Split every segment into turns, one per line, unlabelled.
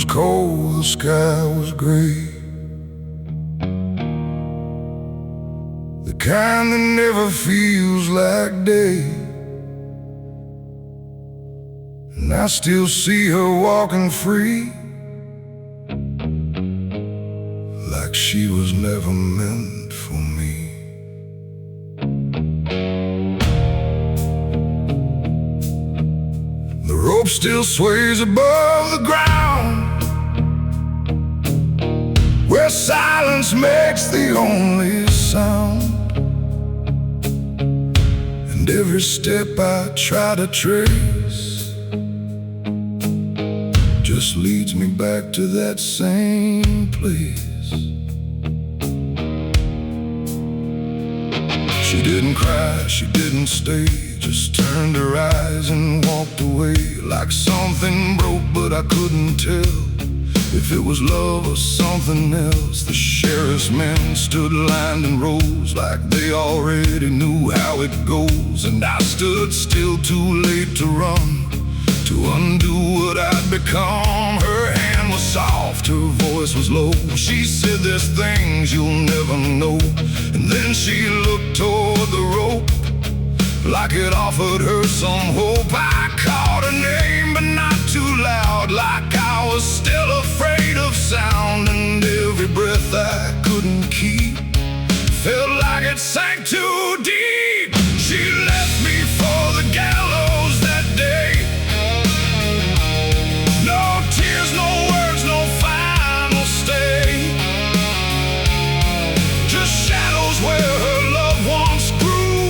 was cold, the sky was gray, the kind that never feels like day. And I still see her walking free, like she was never meant for me. The rope still sways above the ground, where silence makes the only sound. And every step I try to trace just leads me back to that same place. She didn't cry, she didn't stay, just turned her eyes and walked away. Like something broke, but I couldn't tell if it was love or something else. The sheriff's men stood lined in rows, like they already knew how it goes. And I stood still, too late to run, to undo what I'd become. Her hand was soft, her voice was low. She said, "There's things you'll never know." And then she looked toward the rope, like it offered her some hope. I called her name, but not too loud, like I was still afraid of sound. And every breath I couldn't keep felt like it sank too deep. She left me for the gallows that day. No tears, no words, no final stay, just shadows where her loved ones grew,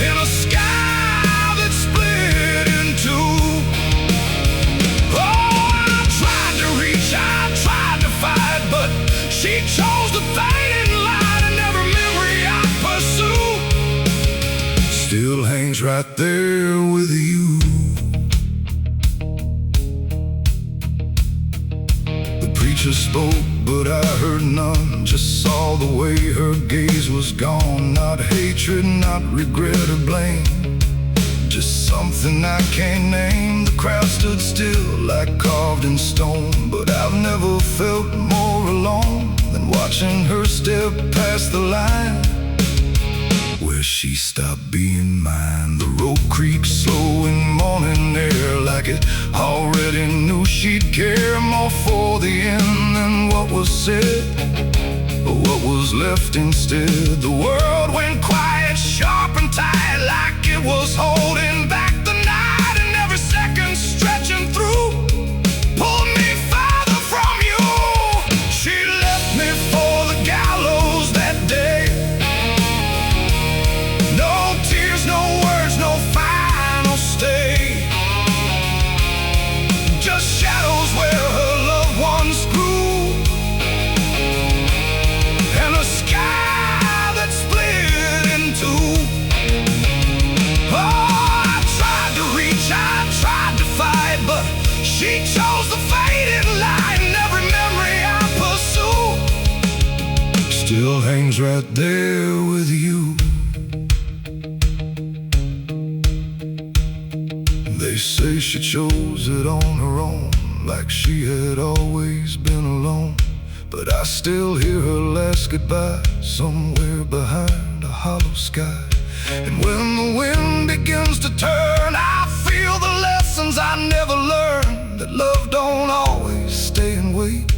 in a sky that split in two. Oh, I tried to reach, I tried to fight, but she chose the fading light, and every memory I pursue still hangs right there with you. The preacher spoke, but I heard none, just saw the way her gaze was gone. Not hatred, not regret or blame, just something I can't name. The crowd stood still, like carved in stone, but I've never felt more alone than watching her step past the line where she stopped being mine. The rope creaks slow in morning air, like it already knew she'd care more for the end than what was said, or what was left instead. The world went quiet, sharp and tight, like it was holding back the night, and every second stretching through pulled me farther from you. She left me for the gallows that day. No tears, no words, no final stay, just shadows where her loved ones grew, and a sky that split in two. Oh, I tried to reach, I tried to fight, but she chose the faded light, and every memory I pursue still hangs right there with you. They say she chose it on her own, like she had always been alone. But I still hear her last goodbye somewhere behind a hollow sky. And when the wind begins to turn, I feel the lessons I never learned, that love don't always stay and wait.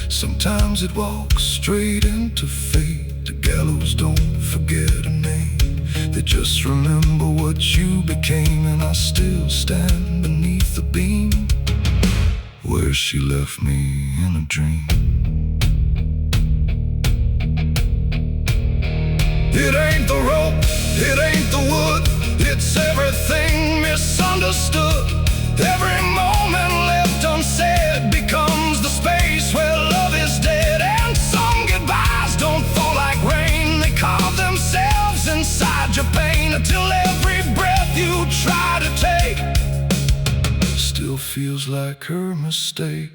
Sometimes it walks straight into fate. The gallows don't forget a name, they just remember what you became. And I still stand beneath the beam where she left me in a dream. It ain't the rope, it ain't the wood, it's everything misunderstood. Every moment left unsaid becomes the space where love is dead. And some goodbyes don't fall like rain, they carve themselves inside your pain, until every breath you try to take still feels like her mistake.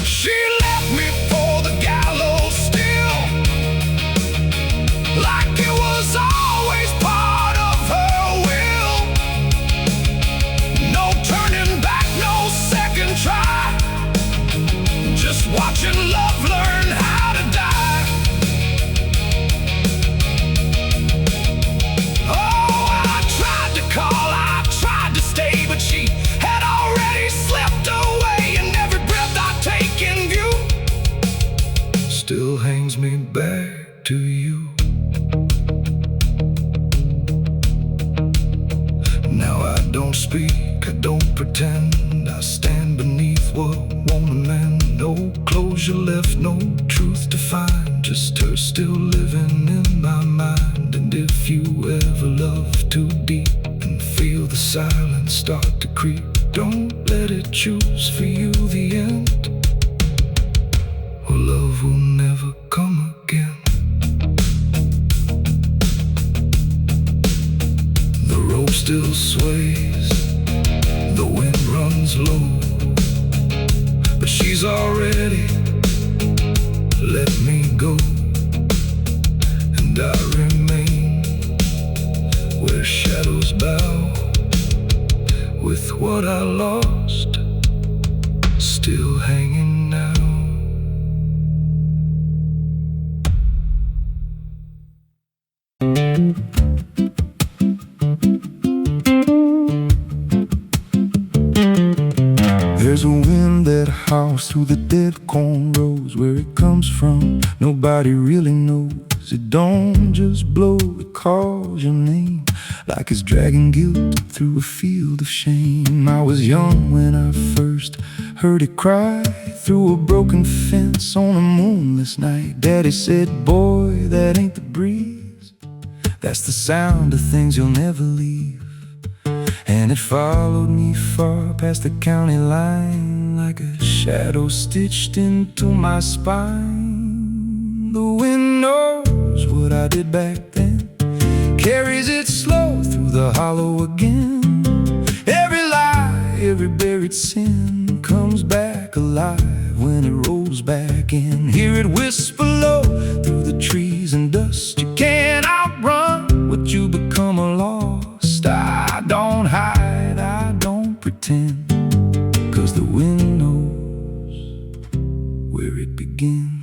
She left me for the gallows still, like it was always part of her will. I don't pretend. I stand beneath what won't amend. No closure left, no truth to find, just her still living in my mind. And if you ever love too deep and feel the silence start to creep, don't let it choose for you the end, or love will never come again. The rope still sways, the wind runs low, but she's already let me go. And I remain where shadows bow, with what I lost still hanging now. There's a wind that howls through the dead corn rows. Where it comes from, nobody really knows. It don't just blow, it calls your name, like it's dragging guilt through a field of shame. I was young when I first heard it cry through a broken fence on a moonless night. Daddy said, boy, that ain't the breeze, that's the sound of things you'll never leave. And it followed me far past the county line, like a shadow stitched into my spine. The wind knows what I did back then, carries it slow through the hollow again. Every lie, every buried sin comes back alive when it rolls back in. Hear it whisper low through the trees and dust. You can't outrun what you become lost. I don't hide, I don't pretend, 'cause the wind knows where it begins.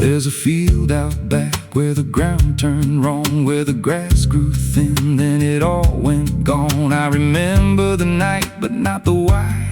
There's a field out back where the ground turned wrong, where the grass grew thin, then it all went gone. I remember the night, but not the why,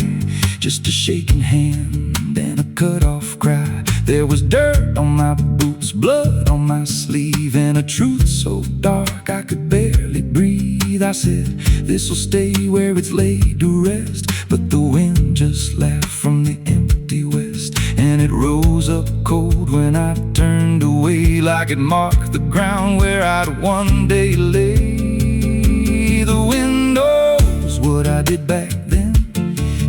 just a shaking hand and a cut-off cry. There was dirt on my boots, blood on my sleeve, and a truth so dark I could barely breathe. I said, this'll stay where it's laid to rest, but the wind just laughed from the empty west, and it rose up cold when I turned away, like it marked the ground where I'd one day lay. The wind knows what I did back then,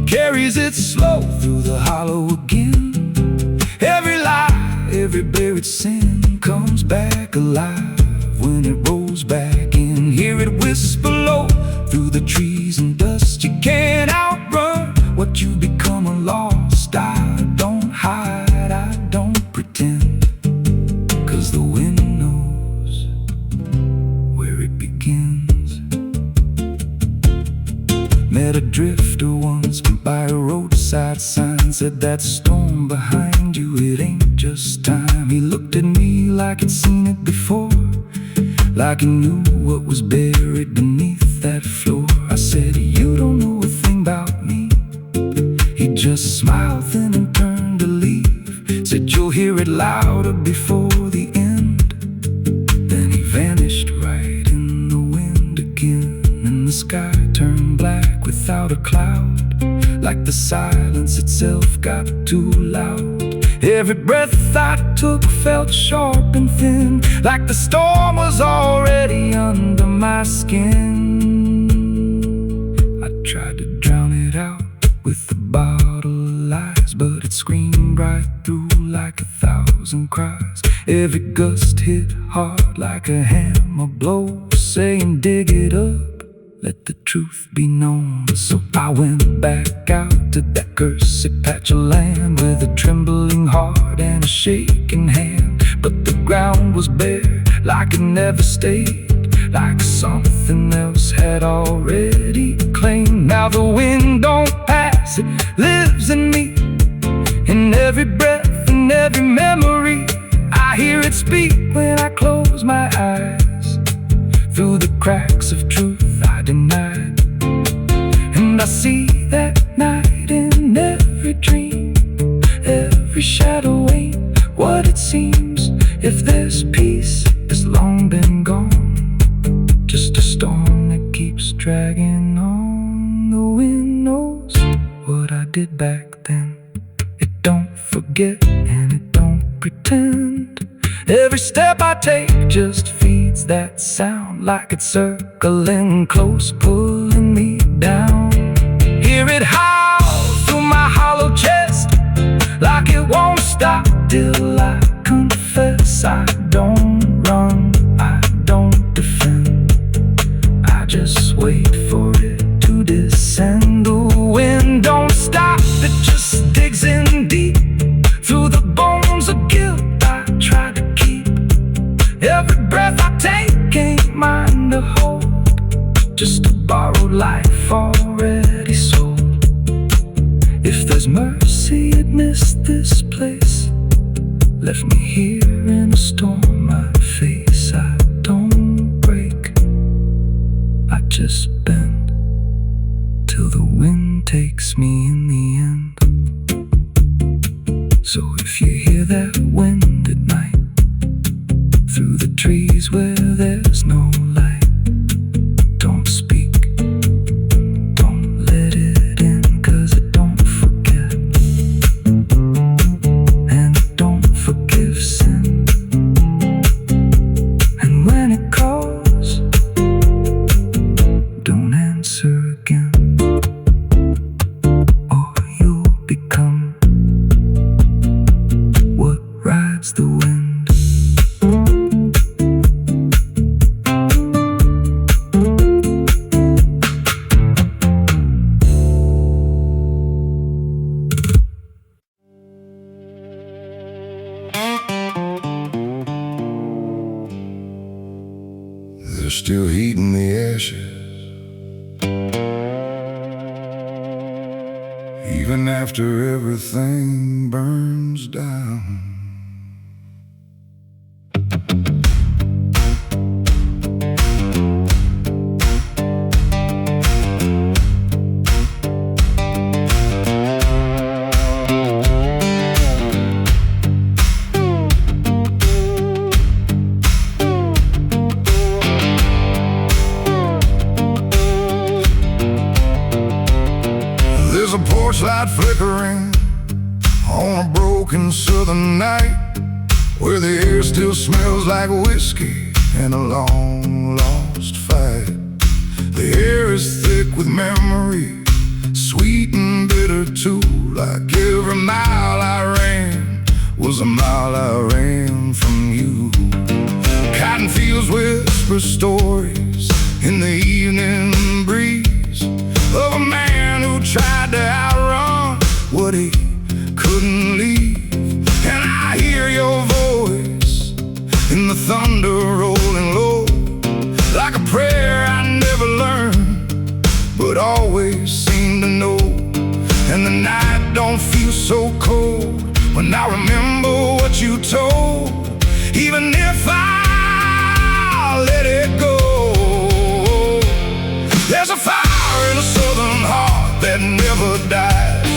carries it slow through the hollow again. Every lie, every buried sin comes back alive when it rolls back in. Hear it whisper low through the trees and dust. You can't outrun what you become lost. I don't hide, I don't pretend, 'cause the wind knows where it begins. Met a drifter once by a roadside sign, said that storm behind you, it ain't just time. He looked at me like he'd seen it before, like he knew what was buried beneath that floor. I said, you don't know a thing about me. He just smiled thin and turned to leave, said, you'll hear it louder before the end. Then he vanished right in the wind again, and the sky turned black without a cloud, like the silence itself got too loud. Every breath I took felt sharp and thin, like the storm was already under my skin. I tried to drown it out with a bottle of lies, but it screamed right through like 1,000 cries. Every gust hit hard like a hammer blow, saying dig it up, let the truth be known. So I went back out to that cursed patch of land with a trembling heart and a shaking hand. But the ground was bare, like it never stayed, like something else had already claimed. Now the wind don't pass, it lives in me, in every breath and every memory. I hear it speak when I close my eyes, through the cracks of truth I denied. And I see that night in every dream, every shadow ain't what it seems. If there's peace, it's long been storm that keeps dragging on. The wind knows what I did back then. It don't forget and it don't pretend. Every step I take just feeds that sound, like it's circling close, pulling me down. Hear it howl through my hollow chest, like it won't stop till I confess. I don't run, I don't defend, I just wait for it to descend. The wind don't stop, it just digs in deep through the bones of guilt I try to keep. Every breath I take ain't mine to hold, just a borrowed life already sold. If there's mercy, it missed this place, left me here in a storm I face. I don't break, I just bend till the wind takes me in the end. So if you hear that wind at night, through the trees where there's no light, don't speak, don't let it in, 'cause it don't forget, and it don't forgive sin. And when it calls, don't answer again, or you'll become what rides the wind.
There's still heat in the ashes, even after everything burns down. There's a porch light flickering on a broken southern night, where the air still smells like whiskey and a long lost fight. The air is thick with memory, sweet and bitter too, like every mile I ran was a mile I ran from you. Cotton fields whisper stories in the evening breeze of a man who tried to outrun what he couldn't leave. And I hear your voice in the thunder rolling low, like a prayer I never learned but always seem to know. And the night don't feel so cold when I remember what you told, even if I let it go. There's a fire in a southern heart that never dies,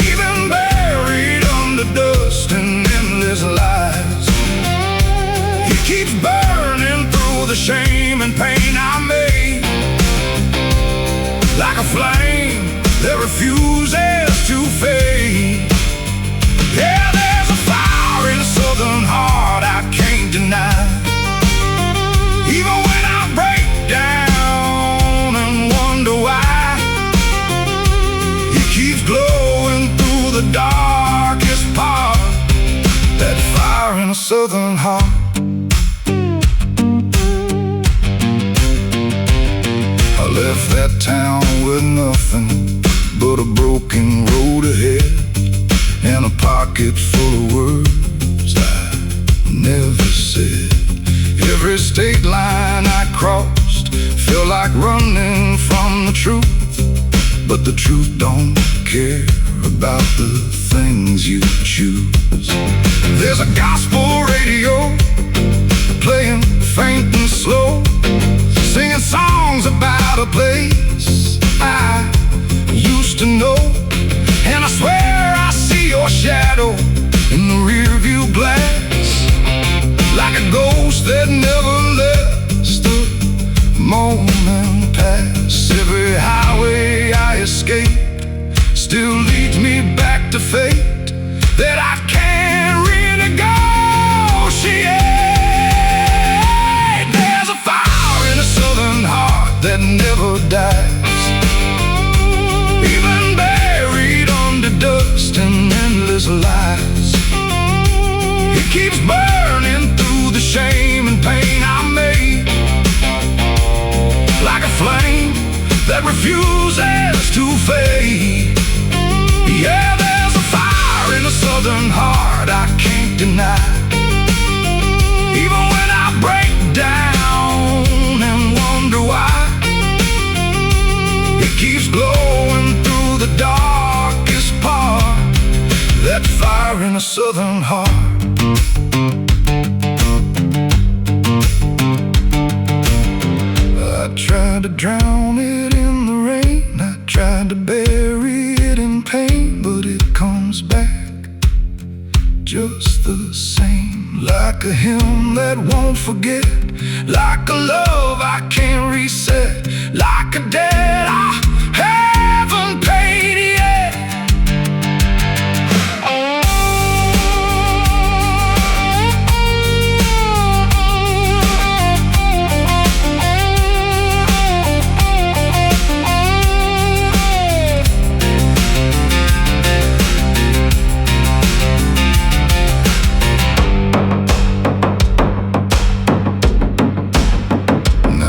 even buried under dust and endless lies. It keeps burning through the shame and pain I made, like a flame that refuses to fade. Yeah, there's a fire in a southern heart I can't deny, even when I break down and wonder why. It keeps glowing through the darkest part, that fire in a southern heart. I left that town with nothing but a broken road ahead, and a pocket full of words I never said. Every state line I crossed felt like running from the truth, but the truth don't care about the things you choose. There's a gospel radio playing faint and slow, singing songs about a place I used to know. And I swear I see your shadow in the rearview glass, like a ghost that never left the fate that I can't renegotiate. There's a fire in a southern heart that never dies, even buried under dust and endless lies. It keeps burning through the shame and pain I made, like a flame that refuses to fade. Yeah, there's a fire in a southern heart I can't deny, even when I break down and wonder why. It keeps glowing through the darkest part, that fire in a southern heart. I tried to drown it in the rain, I tried to bury it in pain, but it comes back just the same. Like a hymn that won't forget, like a love I can't reset, like a debt I haven't paid yet.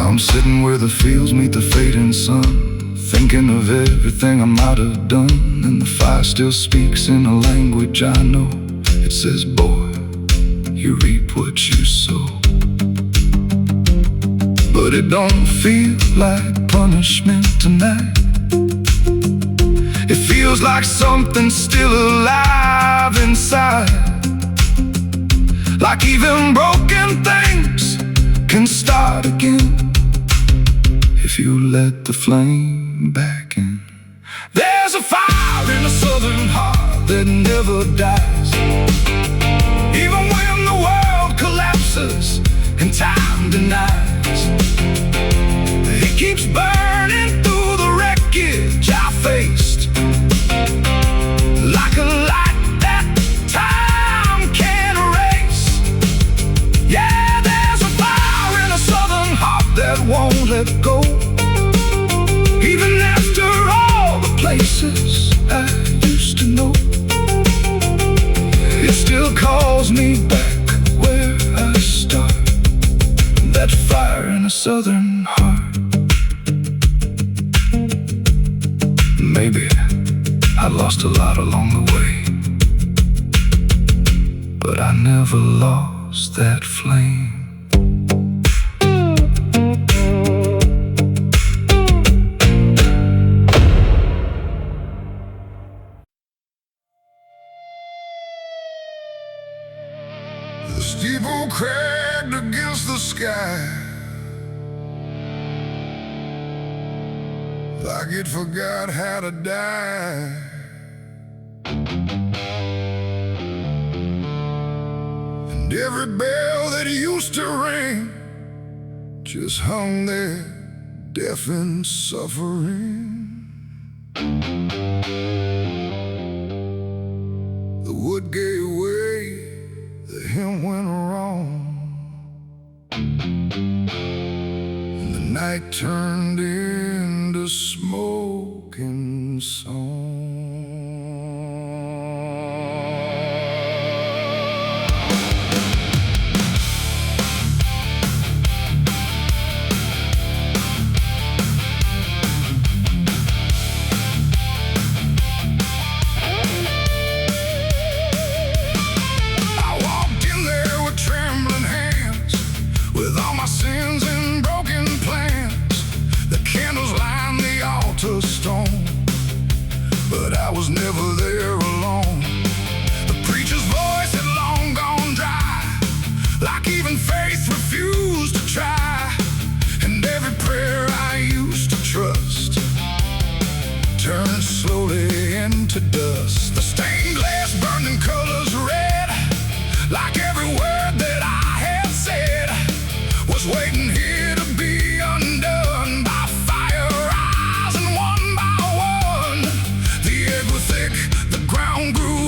I'm sitting where the fields meet the fading sun, thinking of everything I might have done, and the fire still speaks in a language I know. It says, boy, you reap what you sow. But it don't feel like punishment tonight. It feels like something's still alive inside, like even broken things can start again if you let the flame back in. There's a fire in a southern heart that never dies, even when the world collapses and time denies. It keeps burning through the wreckage I faced, like a light that time can't erase. Yeah, there's a fire in a southern heart that won't let go, even after all the places I used to know. It still calls me back where I start, that fire in a southern heart. Maybe I lost a lot along the way, but I never lost that flame. The steeple cracked against the sky, like it forgot how to die. And every bell that used to ring just hung there, deaf and suffering. The wood gave way, the hymn went wrong, and the night turned into smoking song. But I was never there alone. The preacher's voice had long gone dry, like even faith refused to try. And every prayer I used to trust turned slowly into dust. The stained glass burned in colors red, like every word that I had said was waiting here to be undone by fire rising one by one. The egg was thick, the ground grew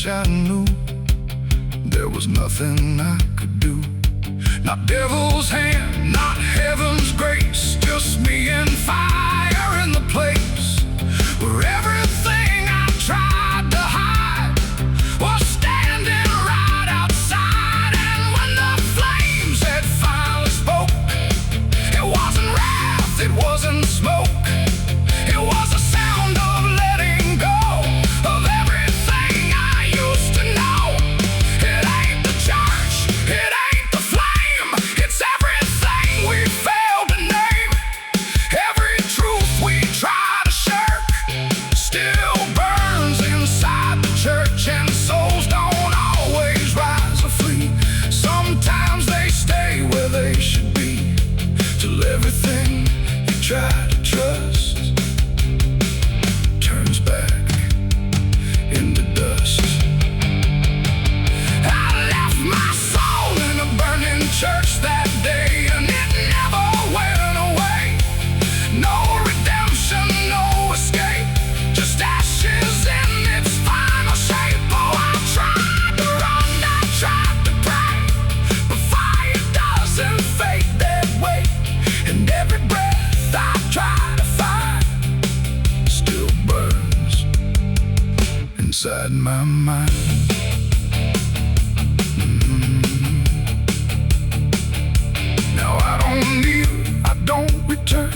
I knew there was nothing I could do. Not devil's hand, not heaven's grace, just me and fire in the place where everything I tried to hide was standing right outside. And when the flames had finally spoke, it wasn't wrath, it wasn't smoke, it was a sound of letting go of everything I used to know. It ain't the church, it ain't the flame, it's everything we failed to name. Every truth we try to shirk still burns inside the church, and souls don't always rise or flee. Sometimes they stay where they should be, till everything you try to trust turns back into dust. I left my soul in a burning church that day, and it never went away. No redemption, no escape, just ashes in its final shape. Oh, I tried to run, I tried to pray, but fire doesn't fade that way. And every breath I try to find still burns inside my mind. Now I don't kneel, I don't return,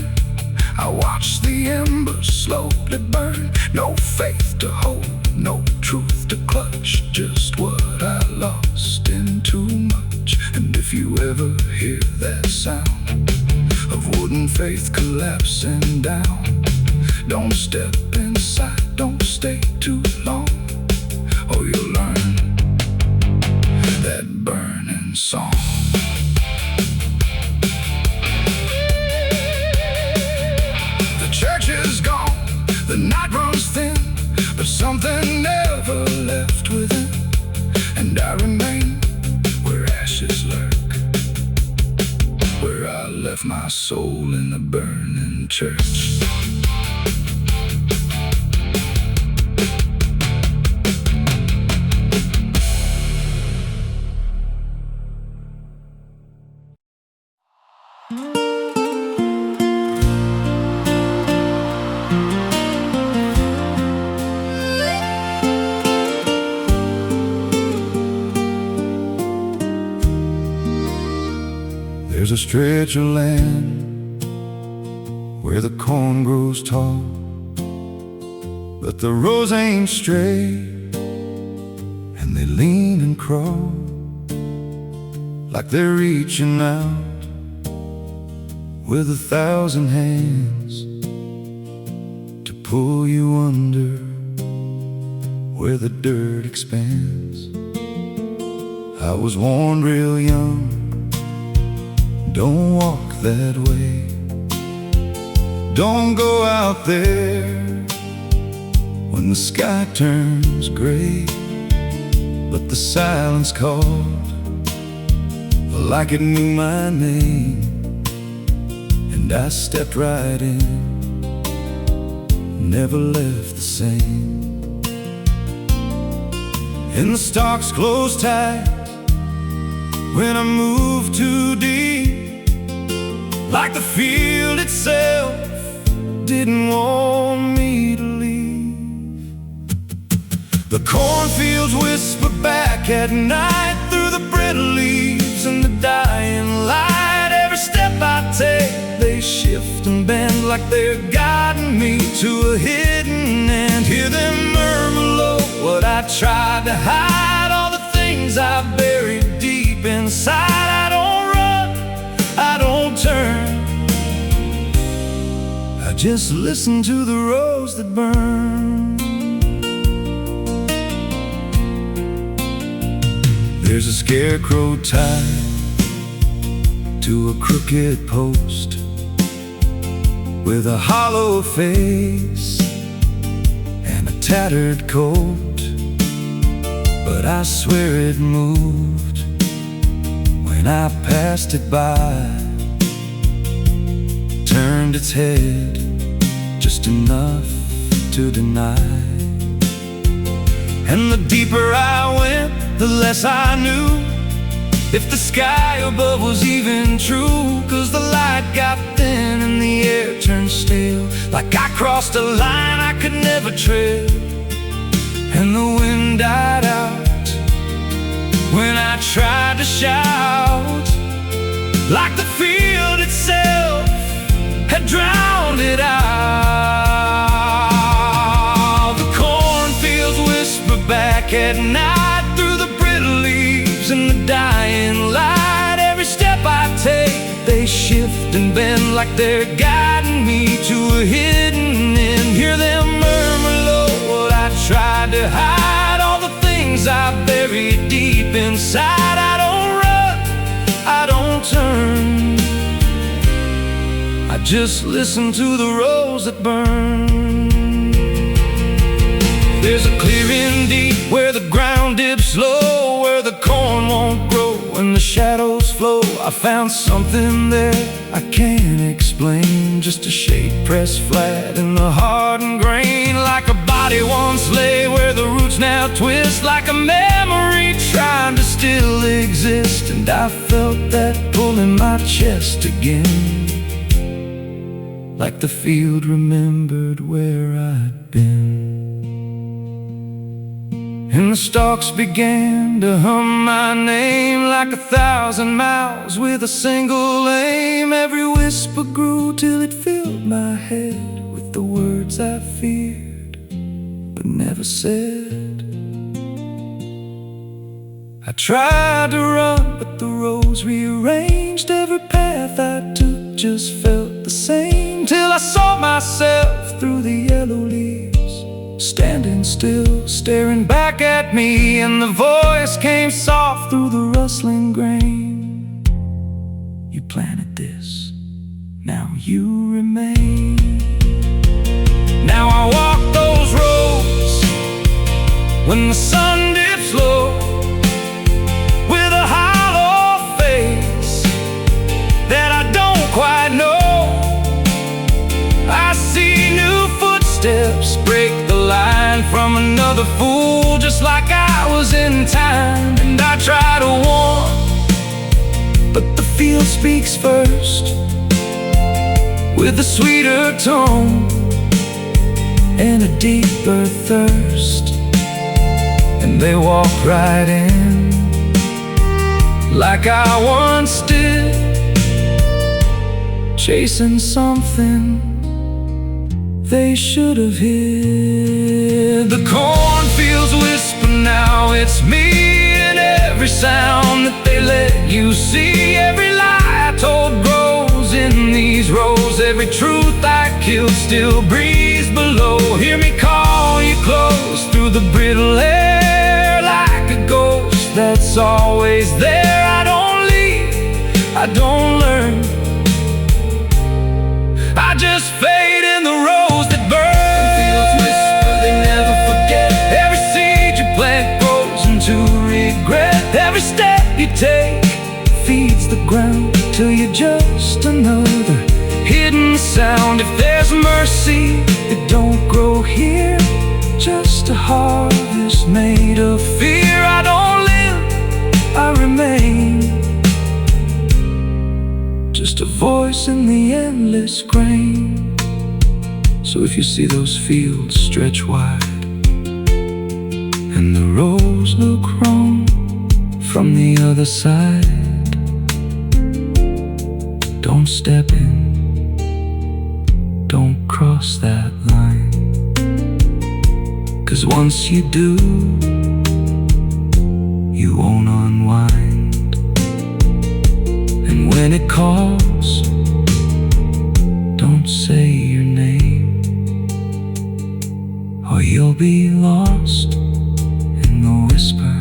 I watch the embers slowly burn. No faith to hold, no truth to clutch, just what I lost in too much. And if you ever hear that sound of wooden faith collapsing down, don't step inside, don't stay too long, or you'll learn that burning song. The church is gone, the night runs thin, but something never left within, and I remain where ashes lurk, where I left my soul in the burning church. There's a stretch of land where the corn grows tall, but the rows ain't straight, and they lean and crawl like they're reaching out with 1,000 hands to pull you under where the dirt expands. I was warned real young, don't walk that way, don't go out there when the sky turns gray. But the silence called like it knew my name, and I stepped right in, never left the same. And the stalks closed tight when I moved too deep, like the field itself didn't want me to leave. The cornfields whisper back at night through the brittle leaves and the dying light. Every step I take, they shift and bend like they're guiding me to a hidden end. Hear them murmur low what I tried to hide, all the things I buried deep inside. I don't run, I don't turn, I just listen to the rows that burn. There's a scarecrow tied to a crooked post with a hollow face and a tattered coat, but I swear it moved when I passed it by, turned its head just enough to deny. And the deeper I went, the less I knew if the sky above was even true. 'Cause the light got thin and the air turned stale, like I crossed a line I could never tread. And the wind died out when I tried to shout, like the field itself had drowned it out. The cornfields whisper back at night through the brittle leaves and the dying light. Every step I take, they shift and bend like they're guiding me to a hidden end. Hear them murmur low what I tried to hide, all the things I buried deep inside. I don't run, I don't turn, I just listen to the rose that burn. There's a clearing deep where the ground dips low, where the corn won't grow and the shadows flow. I found something there I can't explain, just a shade pressed flat in the hardened grain, like a body once lay where the roots now twist, like a memory trying to still exist. And I felt that pull in my chest again, like the field remembered where I'd been. And the stalks began to hum my name like 1,000 mouths with a single aim. Every whisper grew till it filled my head with the words I feared but never said. I tried to run, but the roads rearranged. Every path I took just felt the same, till I saw myself through the yellow leaves, standing still, staring back at me. And the voice came soft through the rustling grain: you planted this, now you remain. Now I walk those roads when the sun dips low, with a hollow face that I don't quite know. I see new footsteps break the line from another fool, just like I was in time. And I try to warn, but the field speaks first, with a sweeter tone and a deeper thirst. And they walk right in, like I once did, chasing something they should have hid. The cornfields whisper now, it's me, and every sound that they let you see. Every lie I told grows in these rows, every truth I killed still breathes below. Hear me call you close through the brittle air, like a ghost that's always there. I don't leave, I don't learn, I just fade in the rose that burn. Fields whisper, they never forget. Every seed you plant grows into regret. Every step you take feeds the ground till you're just another hidden sound. If there's mercy, it don't grow here, just a harvest made of fear. I don't live, I remain, just a voice in the endless grain. So if you see those fields stretch wide and the rows look wrong from the other side, don't step in, don't cross that line. 'Cause once you do, you won't unwind. And when it calls, don't say your name, or you'll be lost in the whisper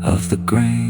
of the grain.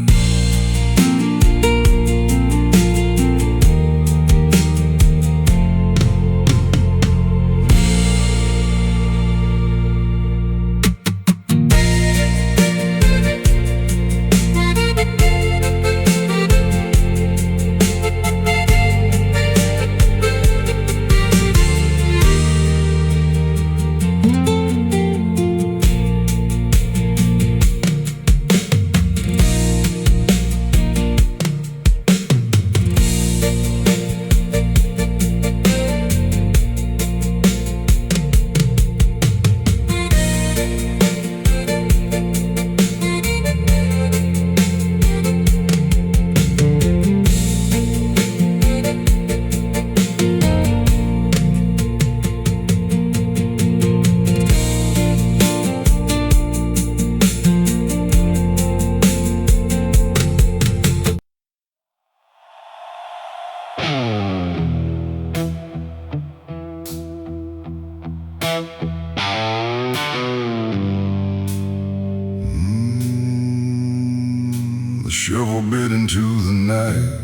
the shovel bit into the night,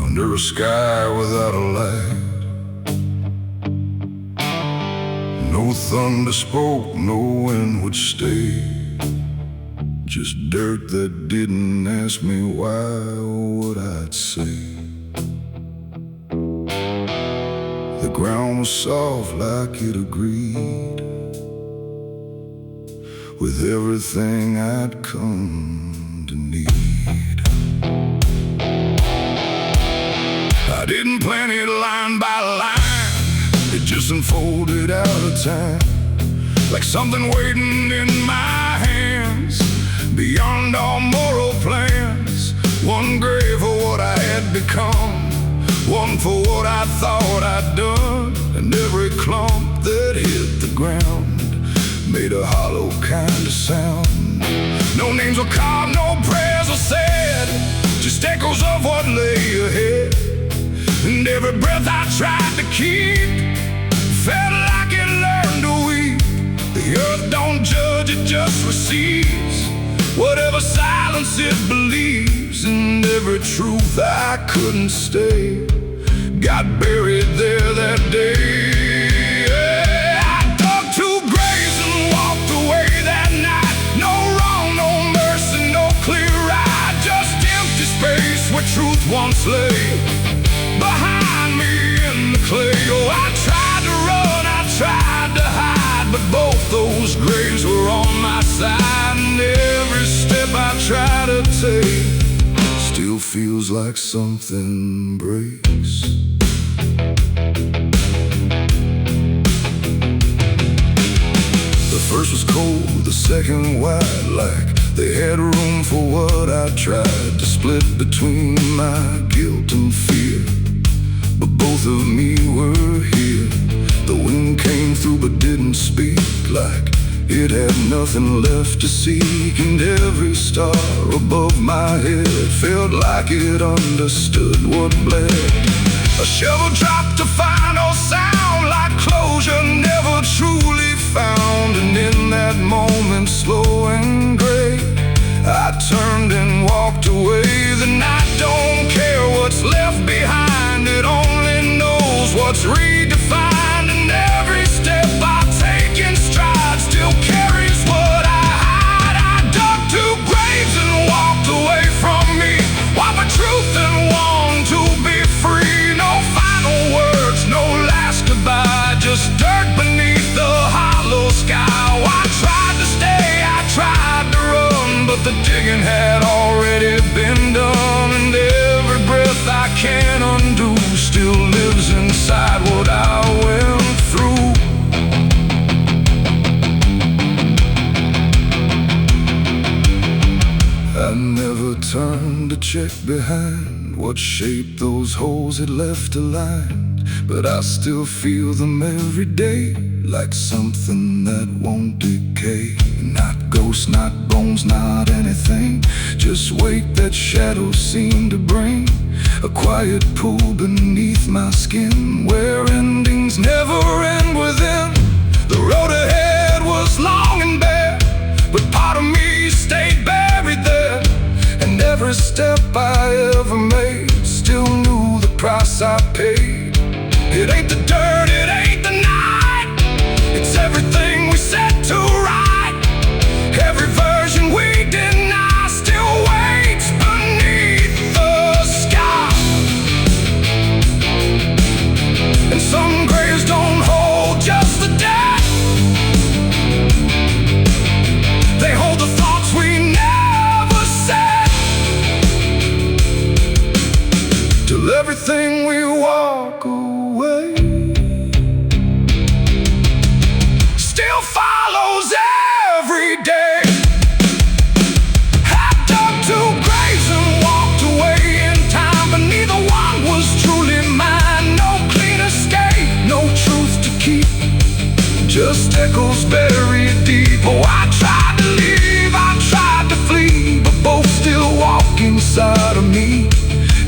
under a sky without a light. No thunder spoke, no wind would stay, just dirt that didn't ask me why or what I'd say. The ground was soft like it agreed with everything I'd come to need. I didn't plan it line by line, it just unfolded out of time, like something waiting in my hands, beyond all moral plans. One grave for what I had become, one for what I thought I'd done, and every clump that hit the ground made a hollow kind of sound. No names were carved, no prayers were said, just echoes of what lay ahead. And every breath I tried to keep felt like it learned to weep. The earth don't judge, it just receives whatever silence it believes. And every truth I couldn't stay got buried there that day. Truth once lay behind me in the clay. Oh, I tried to run, I tried to hide, but both those graves were on my side. And every step I try to take still feels like something breaks. The first was cold, the second wide, like they had room for what I tried to split between my guilt and fear. But both of me were here. The wind came through but didn't speak, like it had nothing left to seek. And every star above my head felt like it understood what bled. A shovel dropped a final sound, like closure never truly found. And in that moment, slow and gray, I turned and walked away. The night don't care what's left behind, it only knows what's redefined. And every step I take in stride still carries what I hide. I dug two graves and walked away from me, while my truth and longed to be free. No final words, no last goodbye, just dirt beneath the hollow sky. Oh, I tried to stay, I tried to run, but the digging had already been done. And every breath I can't undo still lives inside what I went through. I never turned to check behind what shape those holes had left aligned, but I still feel them every day, like something that won't decay. Not ghosts, not bones, not anything, just weight that shadows seem to bring. A quiet pool beneath my skin, where endings never end within. The road ahead was long and bare, but part of me stayed buried there. And every step I ever made still knew the price I paid. It ain't the dirt, it ain't the night, it's everything we set to right. Every version we deny still waits beneath the sky. And some graves don't hold just the dead, they hold the thoughts we never said. Till everything we walk away still follows every day. I dug two graves and walked away in time, but neither one was truly mine. No clean escape, no truth to keep, just echoes buried deep. Oh, I tried to leave, I tried to flee, but both still walk inside of me.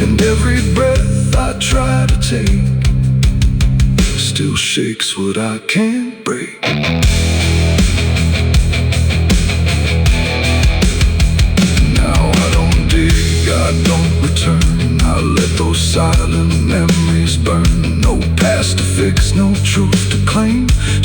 And every breath I try to take still shakes what I can't break.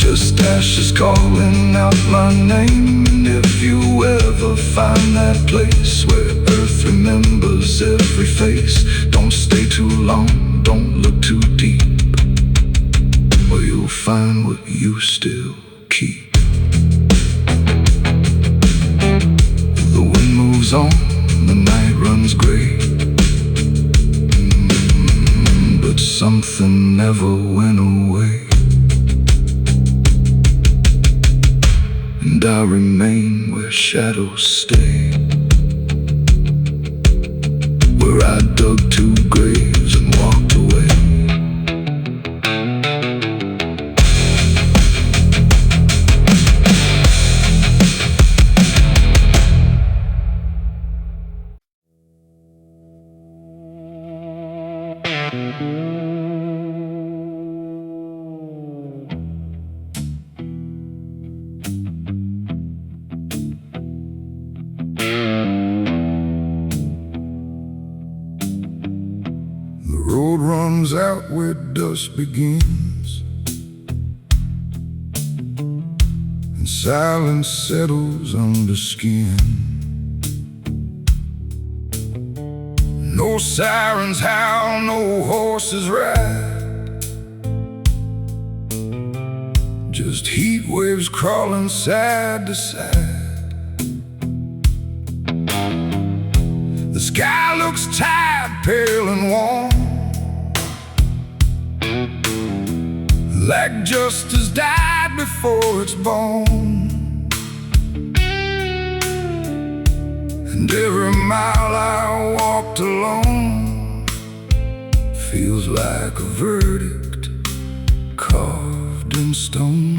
just ashes calling out my name. And if you ever find that place where earth remembers every face, don't stay too long, don't look too deep, or you'll find what you still keep. The wind moves on, the night runs gray, but something never went away. And I remain where shadows stay, where I dug 2 graves and walked away. The road runs out where dusk begins, and silence settles under skin. No sirens howl, no horses ride, just heat waves crawling side to side. The sky looks tired, pale and warm, like justice died before it's born. And every mile I walked alone feels like a verdict carved in stone.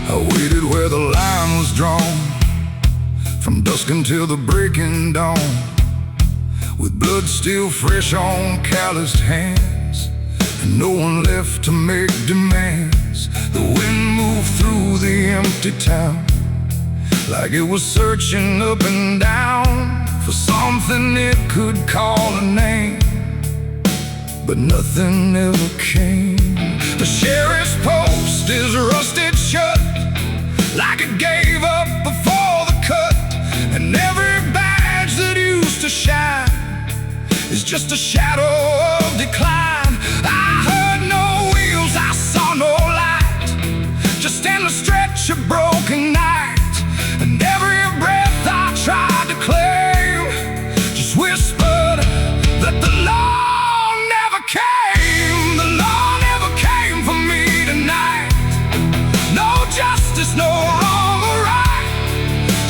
I waited where the line was drawn, from dusk until the breaking dawn, with blood still fresh on calloused hands, and no one left to make demands. The wind moved through the empty town, like it was searching up and down for something it could call a name, but nothing ever came. The sheriff's post is rusted shut, like it gave up before the cut, and every badge that used to shine is just a shadow of decline. I heard no wheels, I saw no light, just endless stretch of broken night. And every breath I tried to claim just whispered that the law never came. The law never came for me tonight. No justice, no wrong or right,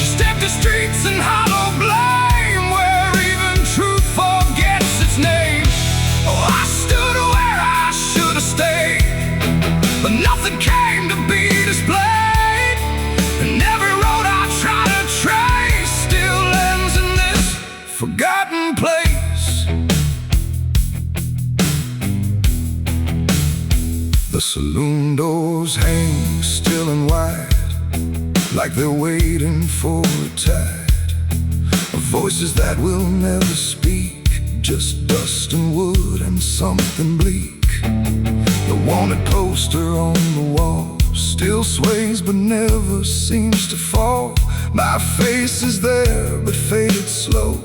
just empty streets and hollow blame, where even truth forgets its name. Oh, I stood where I should have stayed, but nothing came to be displayed. And every road I try to trace still ends in this forgotten place. The saloon doors hang still and wide, like they're waiting for a tide of voices that will never speak, just dust and wood and something bleak. The wanted poster on the wall still sways but never seems to fall. My face is there but faded slow,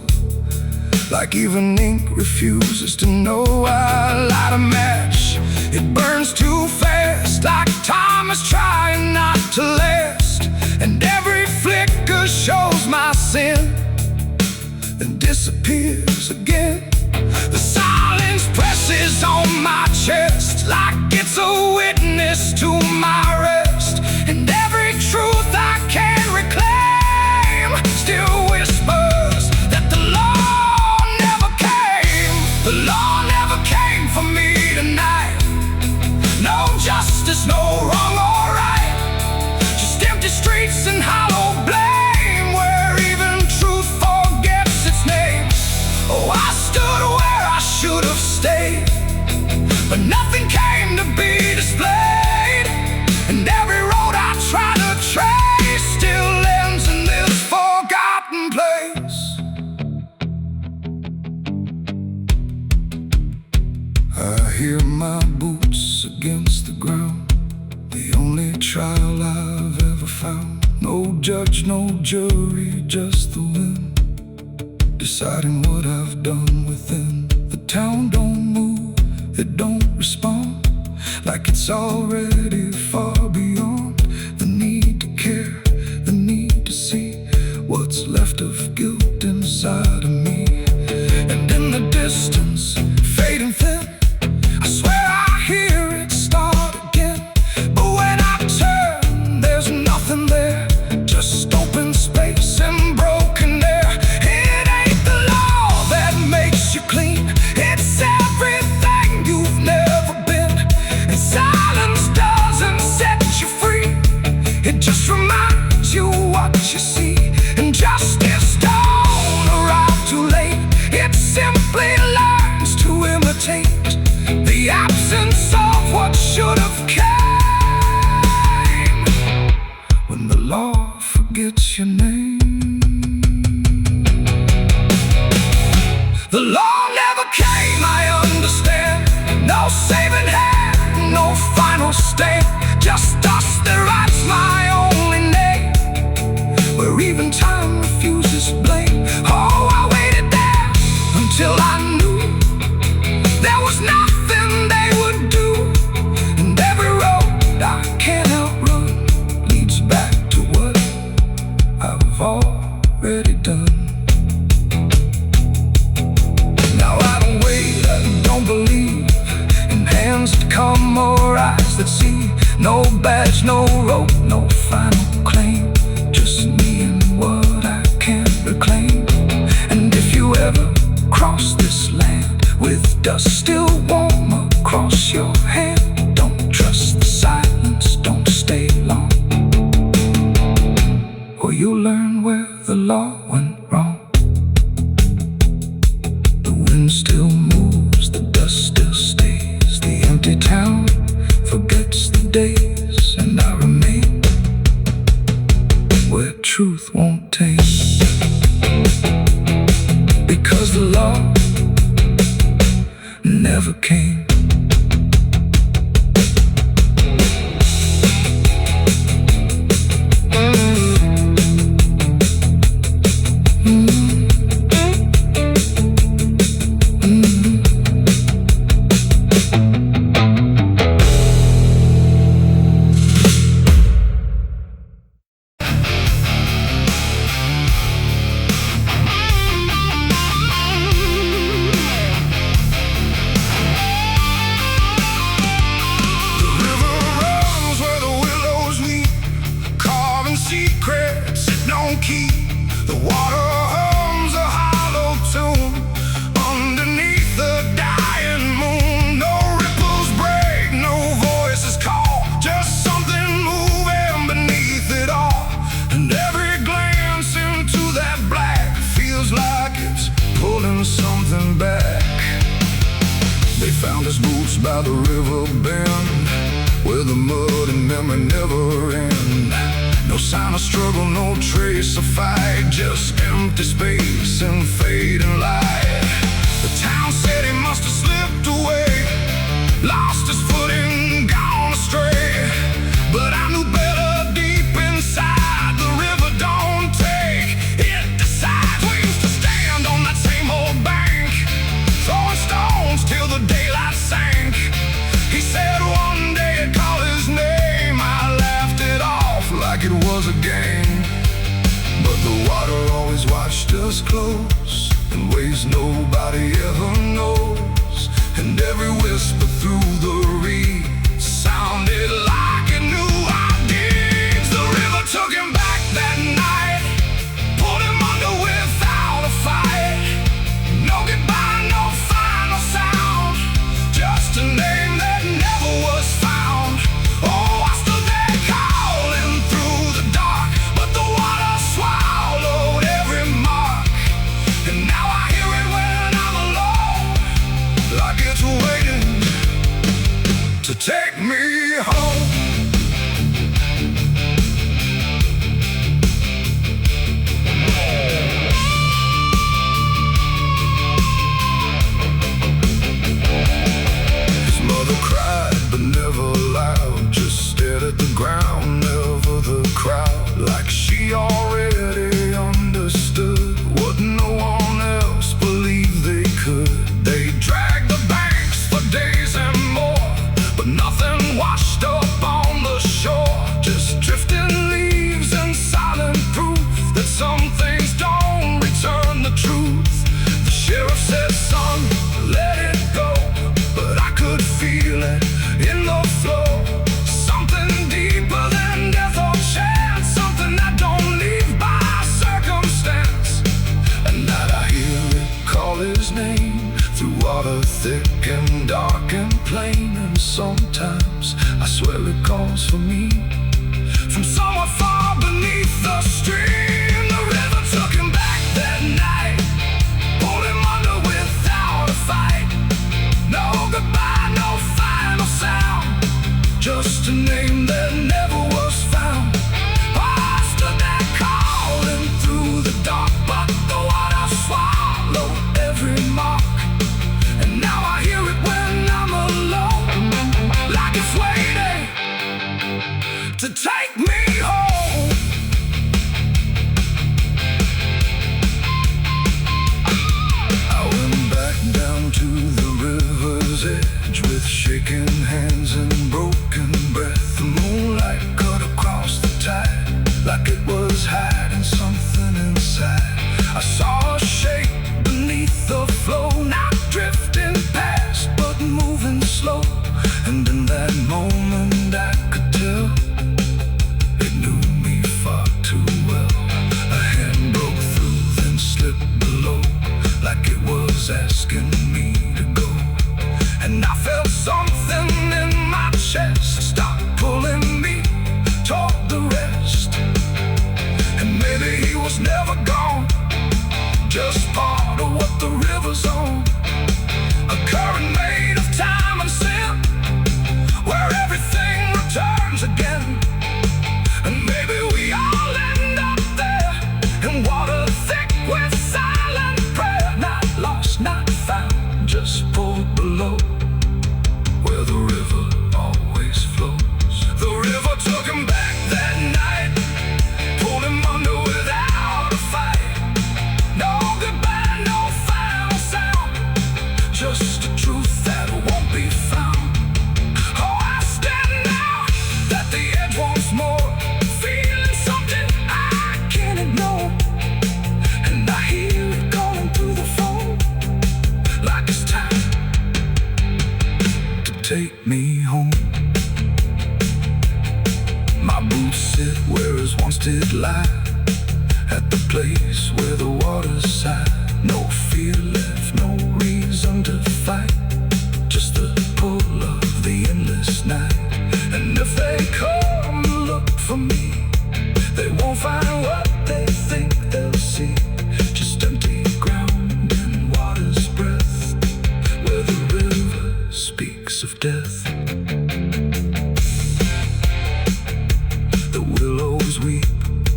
like even ink refuses to know. I light a match, it burns too fast, like time is trying not to last. And every flicker shows my sin, then disappears again. The silence presses on my chest, like it's a witness to my rest. And every truth I can't reclaim still whispers that the law never came. The law never came for me tonight. No justice, no wrong or right, just empty streets and hollow blame, where even truth forgets its name. Oh, I stood where I should have stayed, but nothing came to be displayed. And every road I try to trace still ends in this forgotten place. I hear my boots against the ground, the only trial I've ever found. No judge, no jury, just the wind deciding what I've done within. The town don't move, it don't respond, like it's already far beyond the need to care, the need to see what's left of guilt inside of me. And in the distance, fading thin, I swear I hear it start again. But when I turn, there's nothing there, just open space and broken air. It ain't the law that makes you clean, it's everything you've never been. And silence doesn't set you free, it just reminds you what you see. And justice don't arrive too late, it simply learns to imitate the absence of what should have came. When the law forgets your name, the law never came, I understand. No saving hand, no final stand, just dust that writes my only name, where even time refuses blame. Oh, I waited there until I knew there was nothing they would do. And every road I can't outrun leads back to what I've already done. Now I don't wait, I don't believe in hands that come or eyes that see. No badge, no rope, no final claim, just me and what I can't reclaim. And if you ever cross this land with dust still warm across your hand, don't trust the silence, don't stay long, or you'll learn where the law went wrong. The wind still moves, the dust still stays, the empty town forgets the days, and I remain where truth won't taste, because the law never came. Secrets it don't keep. The water hums a hollow tune underneath the dying moon. No ripples break, no voices call, just something moving beneath it all. And every glance into that black feels like it's pulling something back. They found his boots by the river bend, where the mud and memory never end. No sign of struggle, no trace of fight, just empty space and fading light. The town said he must have slipped away, lost his footing, gone astray. But I knew better deep inside, the river don't take, it decides. We used to stand on that same old bank, throwing stones till the daylight sank. He said one day he'd call his name, I laughed it off like it was a game. But the water always watched us close, in ways nobody ever knows. And every whisper through the reeds sounded like it knew our deeds. The river took him back that night, pulled him under without a fight. No goodbye, no final sound, just a name that never was found. Oh, I stood there calling through the dark, but the water swallowed every mark. And now I hear it when I'm alone, like it's waiting to take me home. washed up on the shore, just drifting leaves and silent proof that some things don't return the truth. The sheriff said, son, let it go, but I could feel it in the flow. Something deeper than death or chance, something that don't leave by circumstance. And that I hear it call his name through water thick and dark and plain. And sometimes I swear it calls for me from somewhere far beneath the stream. The river took him back that night, pulled him under without a fight. No goodbye, no final sound, just a name that never was found. I stood there calling through the dark, but the water swallowed every mark. And now I hear it when I'm alone, like it's waiting to take me home. I went back down to the river's edge with shaking hands and broken breath. The moonlight cut across the tide like it was hiding something inside. I saw a shape beneath the flow, not drifting past but moving slow. And in that moment I could tell it knew me far too well. A hand broke through, then slipped below, like it was asking me to go. And I felt something in my chest stop pulling me toward the rest. And maybe he was never gone, just part of what the river's on. A current made of time and sin, where everything returns again. And maybe we all end up there, in water thick with silent prayer. Not lost, not found, just pulled below, where the river always flows. The river took him back that night, pulled him under without a fight. No goodbye, no final sound, just a truth that won't be found. Oh, I stand now at the edge once more, feeling something I can't ignore. And I hear it calling through the phone, like it's time to take me home. My boots sit where his once did lie, at the place where the water's sigh. No fear left, no reason to fight, just the pull of the endless night. And if they come and look for me, they won't find what they think they'll see, just empty ground and water's breath, where the river speaks of death. The willows weep,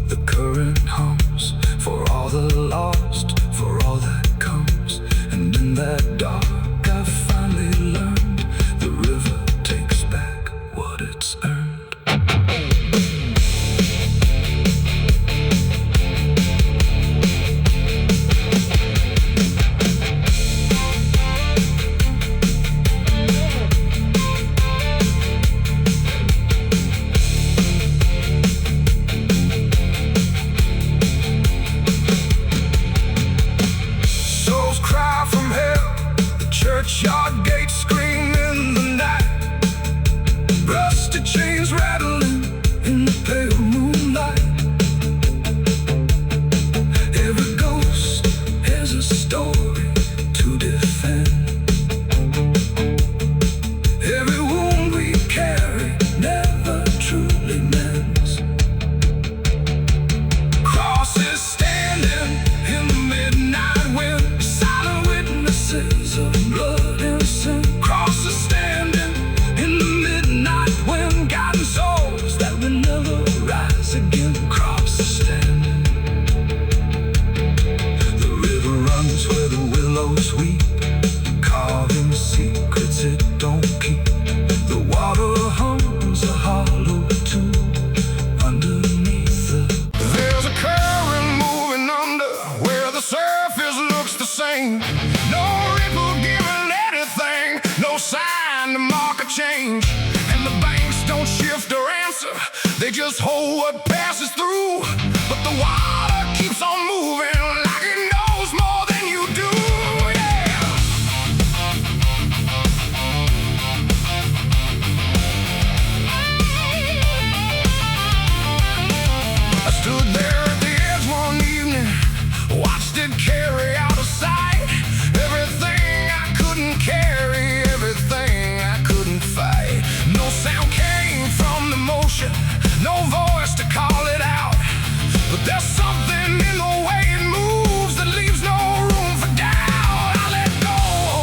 the current hums, for all the lost, for all that comes. And in that dark I finally learned, the river takes back what it's earned. Souls cry from hell, the churchyard gates scream in the night. Rusty chains rattling in the pale moonlight. Every ghost has a story to defend. Every wound we carry never truly mends. Crosses standing in the midnight wind, silent witnesses of blood and sin. Crosses standing in the midnight wind, guiding souls that will never rise again. Crosses standing. The river runs where the willows weep, carving secrets it don't keep. The water hums a hollow tune underneath the. There's a current moving under, where the surface looks the same. No ripple giving anything, no sign to mark a change. And
And the banks don't shift or answer, they just hold what passes through. But the water keeps on moving like it knows more than you do, yeah. I stood there at the edge one evening, watched it carry out of sight. Everything I couldn't carry, everything I couldn't fight. No sound came from the motion, no voice to call it out. But there's something in the way it moves that leaves no room for doubt. I let go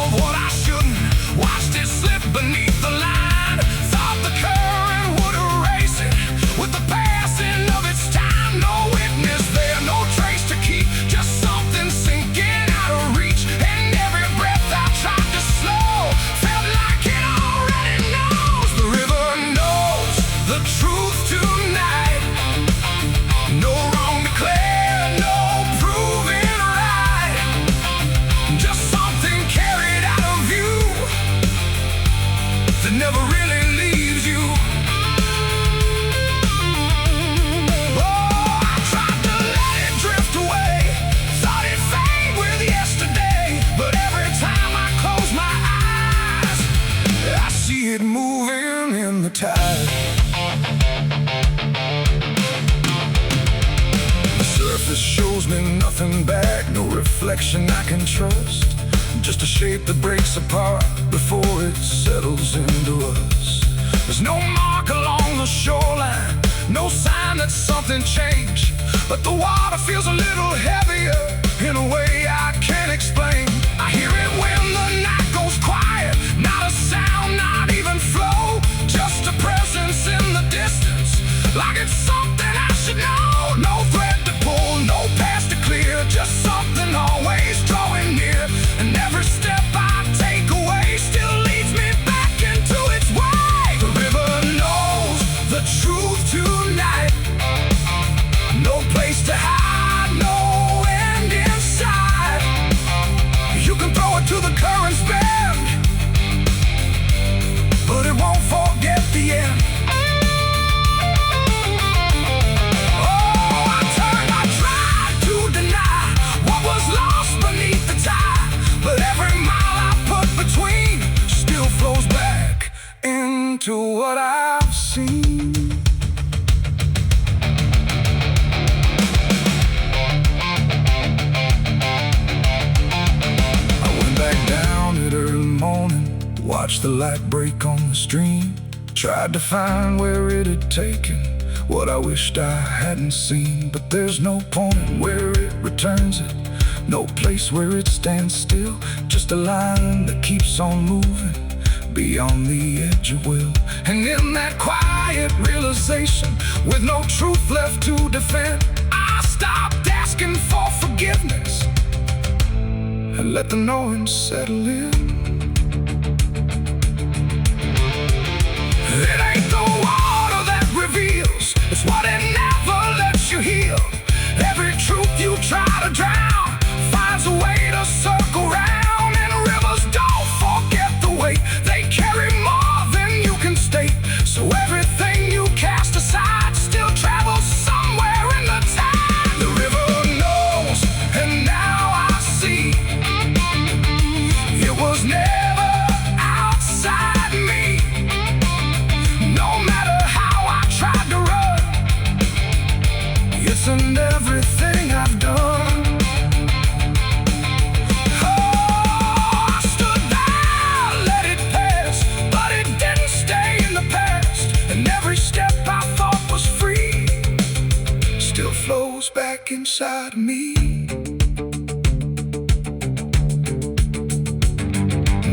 of what I shouldn't, watched it slip beneath the line. Thought the current would erase it with the passing of its time. No witness there, no trace to keep, just something sinking out of reach. And every breath I tried to slow felt like it already knows. The river knows the truth tonight. No wrong declared, no proven right. Just something carried out of view that never really leaves you. Oh, I tried to let it drift away, thought it'd fade with yesterday. But every time I close my eyes, I see it moving in the tide. Surface shows me nothing back, no reflection I can trust. Just a shape that breaks apart before it settles into us. There's no mark along the shoreline, no sign that something changed. But the water feels a little heavier in a way I can't explain. I hear it when the night goes quiet, not a sound, not even flow. Just a presence in the distance, like it's something I should know. No thread to pull, no path to clear, just something always drawing near. And every step I take away still leads me back into its way. The river knows the truth tonight. No place to hide, no end in sight. You can throw it to the current's bend, but it won't forget the end. To what I've seen. I went back down at early morning, watched the light break on the stream. Tried to find where it had taken what I wished I hadn't seen. But there's no point where it returns it, no place where it stands still. Just a line that keeps on moving beyond the edge of will. And in that quiet realization, with no truth left to defend, I stopped asking for forgiveness and let the knowing settle in. It ain't the water that reveals, it's what it never lets you heal. Every truth you try to drown finds a way to circle round. And rivers don't forget the weight, they carry more than you can state. So everything you cast aside still travels somewhere in the tide. The river knows, and now I see, it was never outside me. No matter how I tried to run, it's in everything I've done. Back inside of me.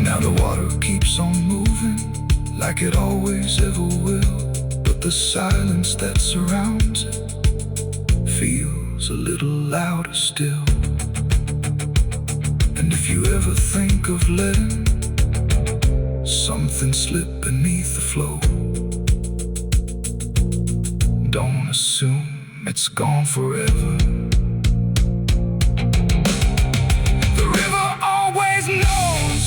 Now the water keeps on moving like it always ever will. But the silence that surrounds it feels a little louder still. And if you ever think of letting something slip beneath the flow, don't assume it's gone forever. The river always knows.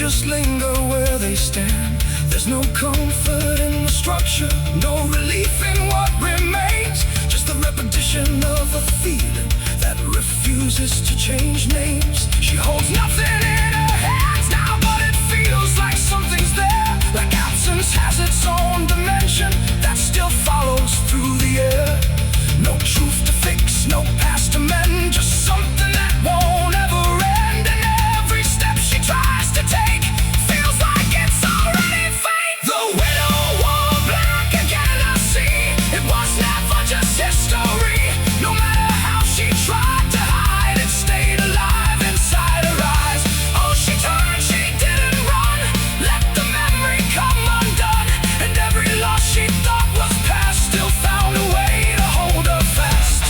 just linger where they stand. There's no comfort in the structure, no relief in what remains. Just the repetition of a feeling that refuses to change names. She holds nothing in her hands now, but it feels like something's there. Like absence has its own dimension that still follows through the air. No truth to fix, no past to mend, just something that won't ever end. And every step she tries to take feels like it's already fate. The widow wore black again, I see. It was never just history. No matter how she tried to hide, it stayed alive inside her eyes. Oh, she turned, she didn't run. Let the memory come undone. And every loss she thought was past still found a way to hold her fast.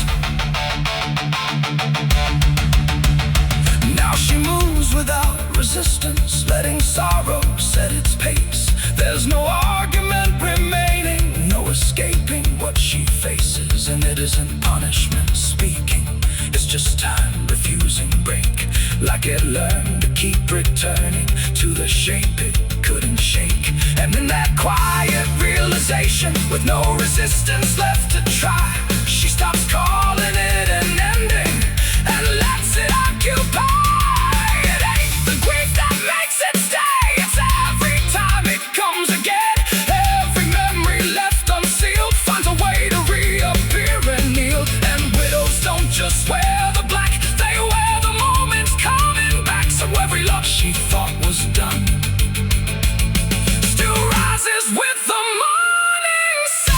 Now she moves without resistance, letting sorrow set its pace. There's no argument remaining, no escaping what she faces. And it isn't punishment speaking, it's just time refusing break. Like it learned to keep returning to the shape it couldn't shake. And in that quiet realization, with no resistance left to try, she stops calling it an ending and lets it occupy. It ain't the grief that makes it stay, it's every time it comes again. Every memory left unsealed finds a way to reappear and kneel. And widows don't just wear the black, they wear the moments coming back. So every loss she thought was done still rises with the morning sun.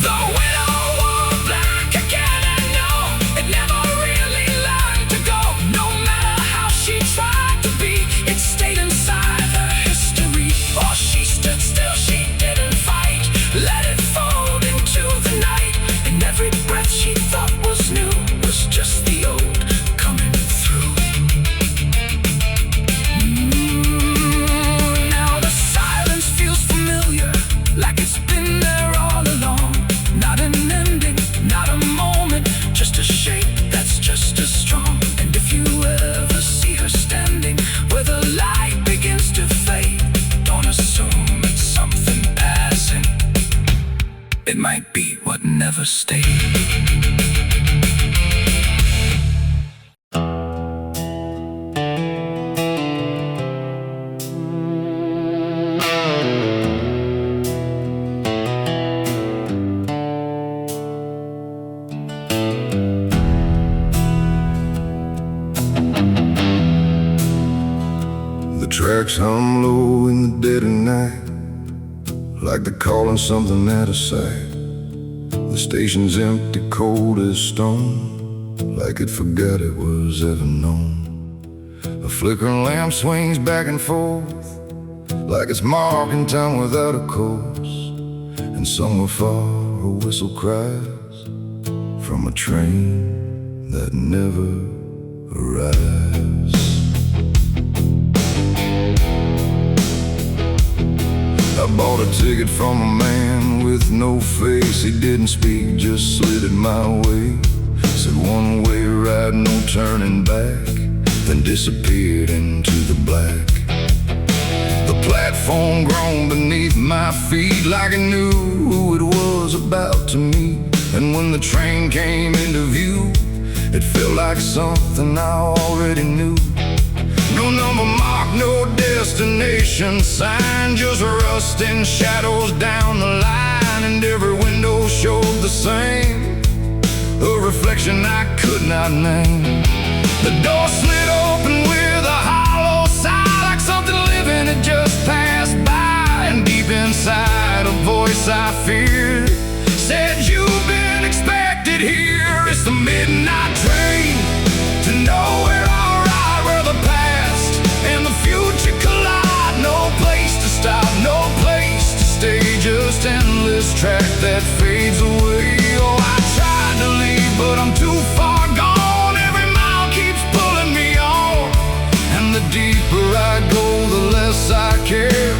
The widow wore black again, and no, it never really learned to go. No matter how she tried to be, it stayed inside her history. Or she stood still, she didn't fight, let it fold into the night. And every breath she thought was new was just the old coming through. Now the silence feels familiar, like it's been there all along. Not an ending, not a moment, just a shape that's just as strong. And if you ever see her standing where the light begins to fade, don't assume it's something passing. It might be what never stayed.
The tracks hum low in the dead of night, like they're calling something out of sight. The station's empty, cold as stone, like it forgot it was ever known. A flickering lamp swings back and forth, like it's marking time without a course. And somewhere far a whistle cries from a train that never arrives. I bought a ticket from a man with no face. He didn't speak, just slid it my way. Said one way ride, no turning back, then disappeared into the black. The platform groaned beneath my feet, like it knew who it was about to meet. And when the train came into view, it felt like something I already knew. No number mark, no destination sign, just rusting shadows down the line. And every window showed the same, a reflection I could not name. The door slid open with a hollow sigh, like something living had just passed by. And deep inside a voice I feared said, "You've been expected here." It's the midnight train to nowhere. Where the past and the future collide. No place to stop, no place to stay, just endless track that fades away. Oh, I tried to leave, but I'm too far gone. Every mile keeps pulling me on, and the deeper I go, the less I care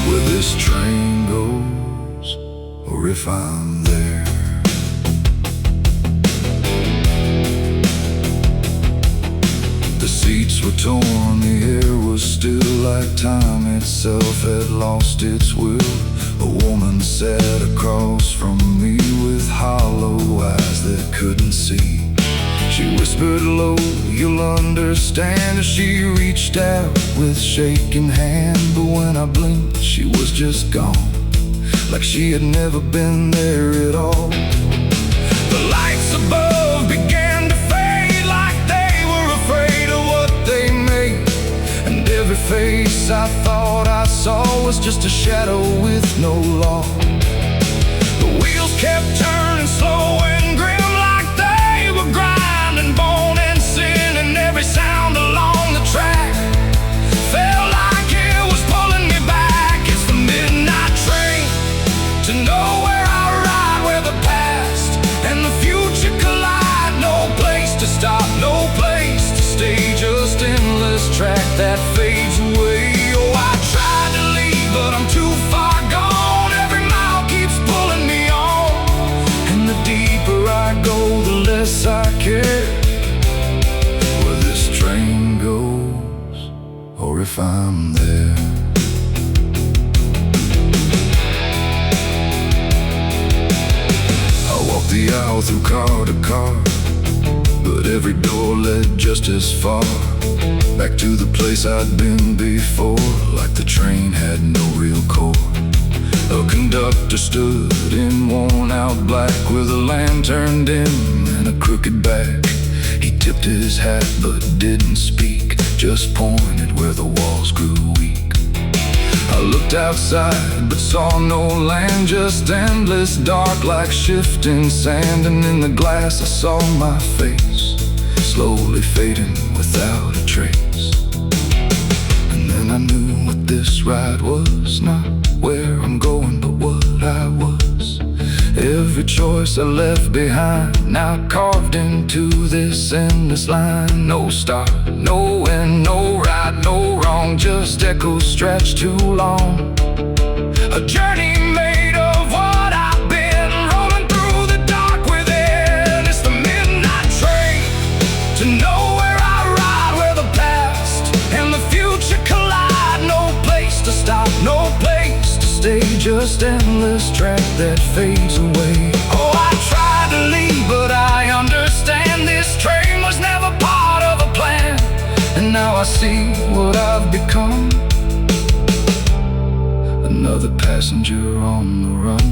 where this train goes.
The seats were torn, the air was still like time itself had lost its will. A woman sat across from me with hollow eyes that couldn't see. She whispered low, "You'll understand," as she reached out with shaking hand. But when I blinked, she was just gone, like she had never been there at all. The lights above began to fade, like they were afraid of what they made. And every face I thought I saw was just a shadow with no law. The wheels kept turning slow and grim, like they were grinding bone and sin. And every sound along the track felt like it was pulling me back. It's the midnight train to nowhere. I ride where the past and the future collide. No place to stop, no place to stay, just endless track that fades away. Oh, I tried to leave, but I'm too far gone. Every mile keeps pulling me on, and the deeper I go, the less I care where this train goes, or if I'm there. I walked the aisle through car to car, but every door led just as far back to the place I'd been before, like the train had no real core. A conductor stood in worn-out black with a lantern dim and a crooked back. He tipped his hat but didn't speak, just pointed where the walls grew weak. I looked outside but saw no land, just endless dark like shifting sand. And in the glass I saw my face, slowly fading without a trace. And then I knew what this ride was, not where I'm going but what I was. Every choice I left behind, now carved into this endless line. No start, no end, no right, no wrong, just echoes stretched too long. A journey made of what I've been, rolling through the dark within. It's the midnight train to nowhere. I ride where the past and the future collide. No place to stop, no place to stay, just endless track that fades away. Oh, I tried to leave, but I understand this train was never part of a plan. And now I see what I've become, another passenger on the run.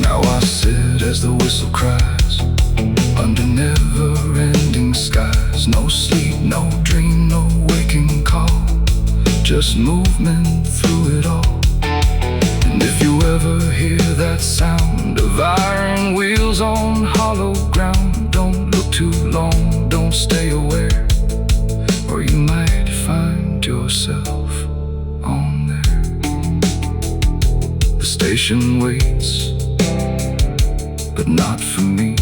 Now I sit as the whistle cries, under never-ending skies. No sleep, no dream, no waking call, just movement through it all. And if you ever hear that sound of iron wheels on hollow ground, don't look too long, don't stay aware, or you might find yourself on there. The station waits, but not for me,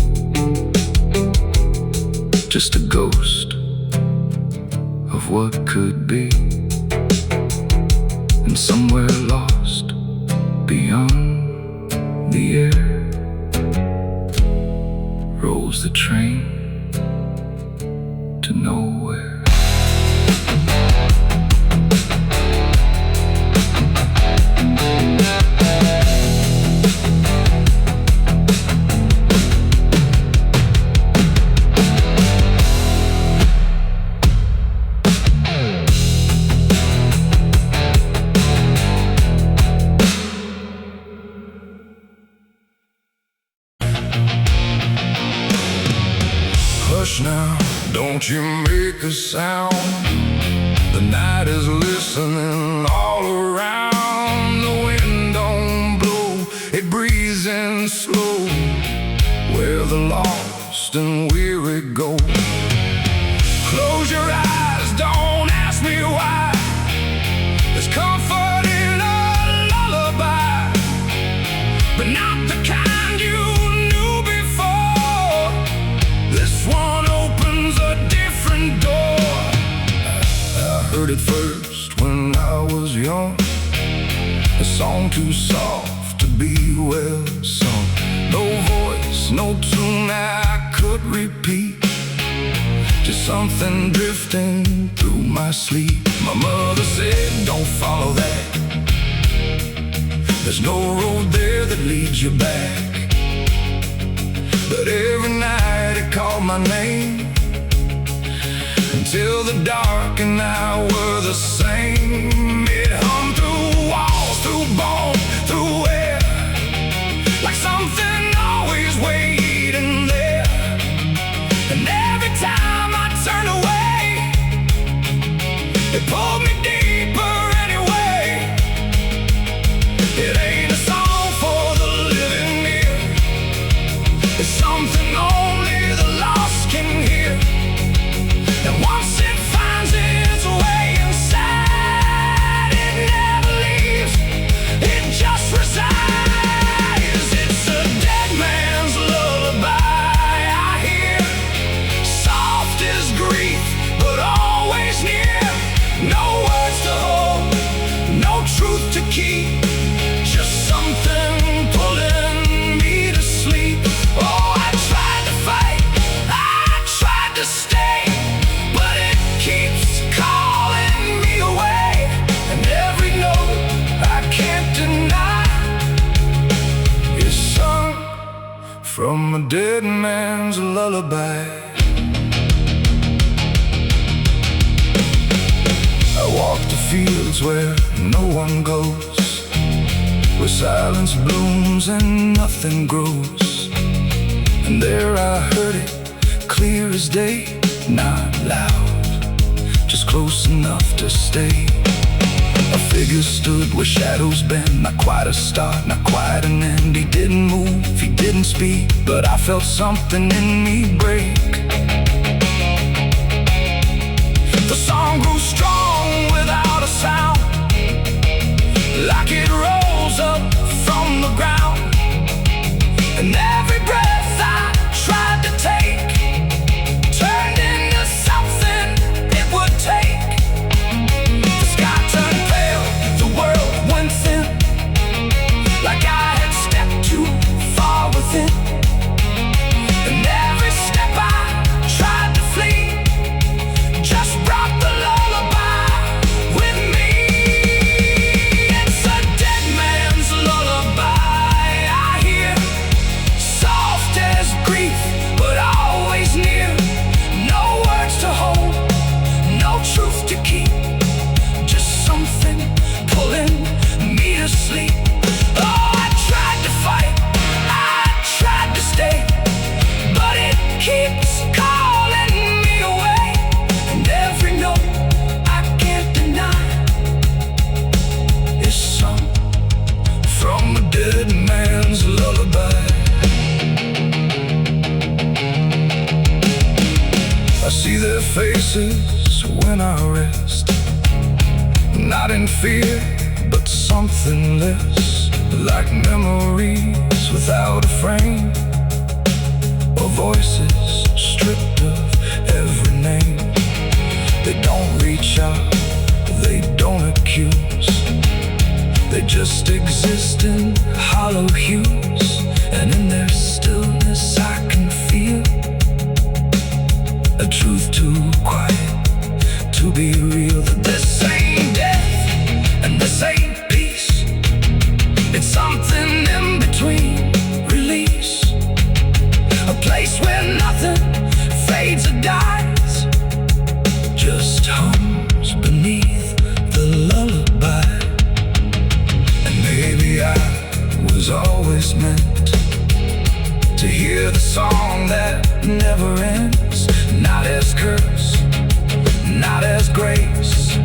just a ghost of what could be. And somewhere lost beyond the air rolls the train to nowhere. Hush now, don't you make a sound. The night is listening all around. The wind don't blow, it breathes in slow, where the lost and weary go. Close your eyes, don't ask me why. There's comfort in a lullaby, but not the kind you knew before. This one opens a different door. I heard it first when I was young, a song too soft to be well sung. No voice, no tune I could repeat, something drifting through my sleep. My mother said, don't follow that. There's no road there that leads you back. But every night it called my name, until the dark and I were the same. It hummed through walls, through bone, through air, like something always waiting there. And every time I turned away, it pulled me deeper anyway. It ain't a song for the living ear, it's something only the lost can hear. And once it finds its way inside, it never leaves, it just resides. It's a dead man's lullaby I hear, soft as grief, but always near. No words to hold, no truth to keep, just something pulling me to sleep. Oh, I tried to fight, I tried to stay, but it keeps calling me away. And every note I can't deny is sung from a dead man's lullaby. I walk the fields where no one goes, where silence blooms and nothing grows. And there I heard it, clear as day, not loud, just close enough to stay. A figure stood where shadows bend, not quite a start, not quite an end. He didn't move, he didn't speak, but I felt something in me break. The song grew strong without a sound, like it rose up from the ground. And every breath I tried to take turned into something it would take. The sky turned pale, the world went thin, like I had stepped too far within. And every step I tried to flee just brought the lullaby with me. It's a dead man's lullaby I hear, soft as grief, but always near. No words to hold, no truth to keep, just something pulling me to sleep. Oh, I tried to fight, I tried to stay, but it keeps calling me away. And every note I can't deny is sung from a dead man's lullaby. I see their faces when I rest, not in fear, but something less, like memories without a frame, or voices stripped of every name. They don't reach out, they don't accuse, they just exist in hollow hues. And in their stillness I can feel a truth too quiet to be real. That this ain't death and this ain't peace, it's something in between. Release, a place where nothing fades or dies, just hums beneath the lullaby. And maybe I was always meant to hear the song that never ends, not as curse, not as grace,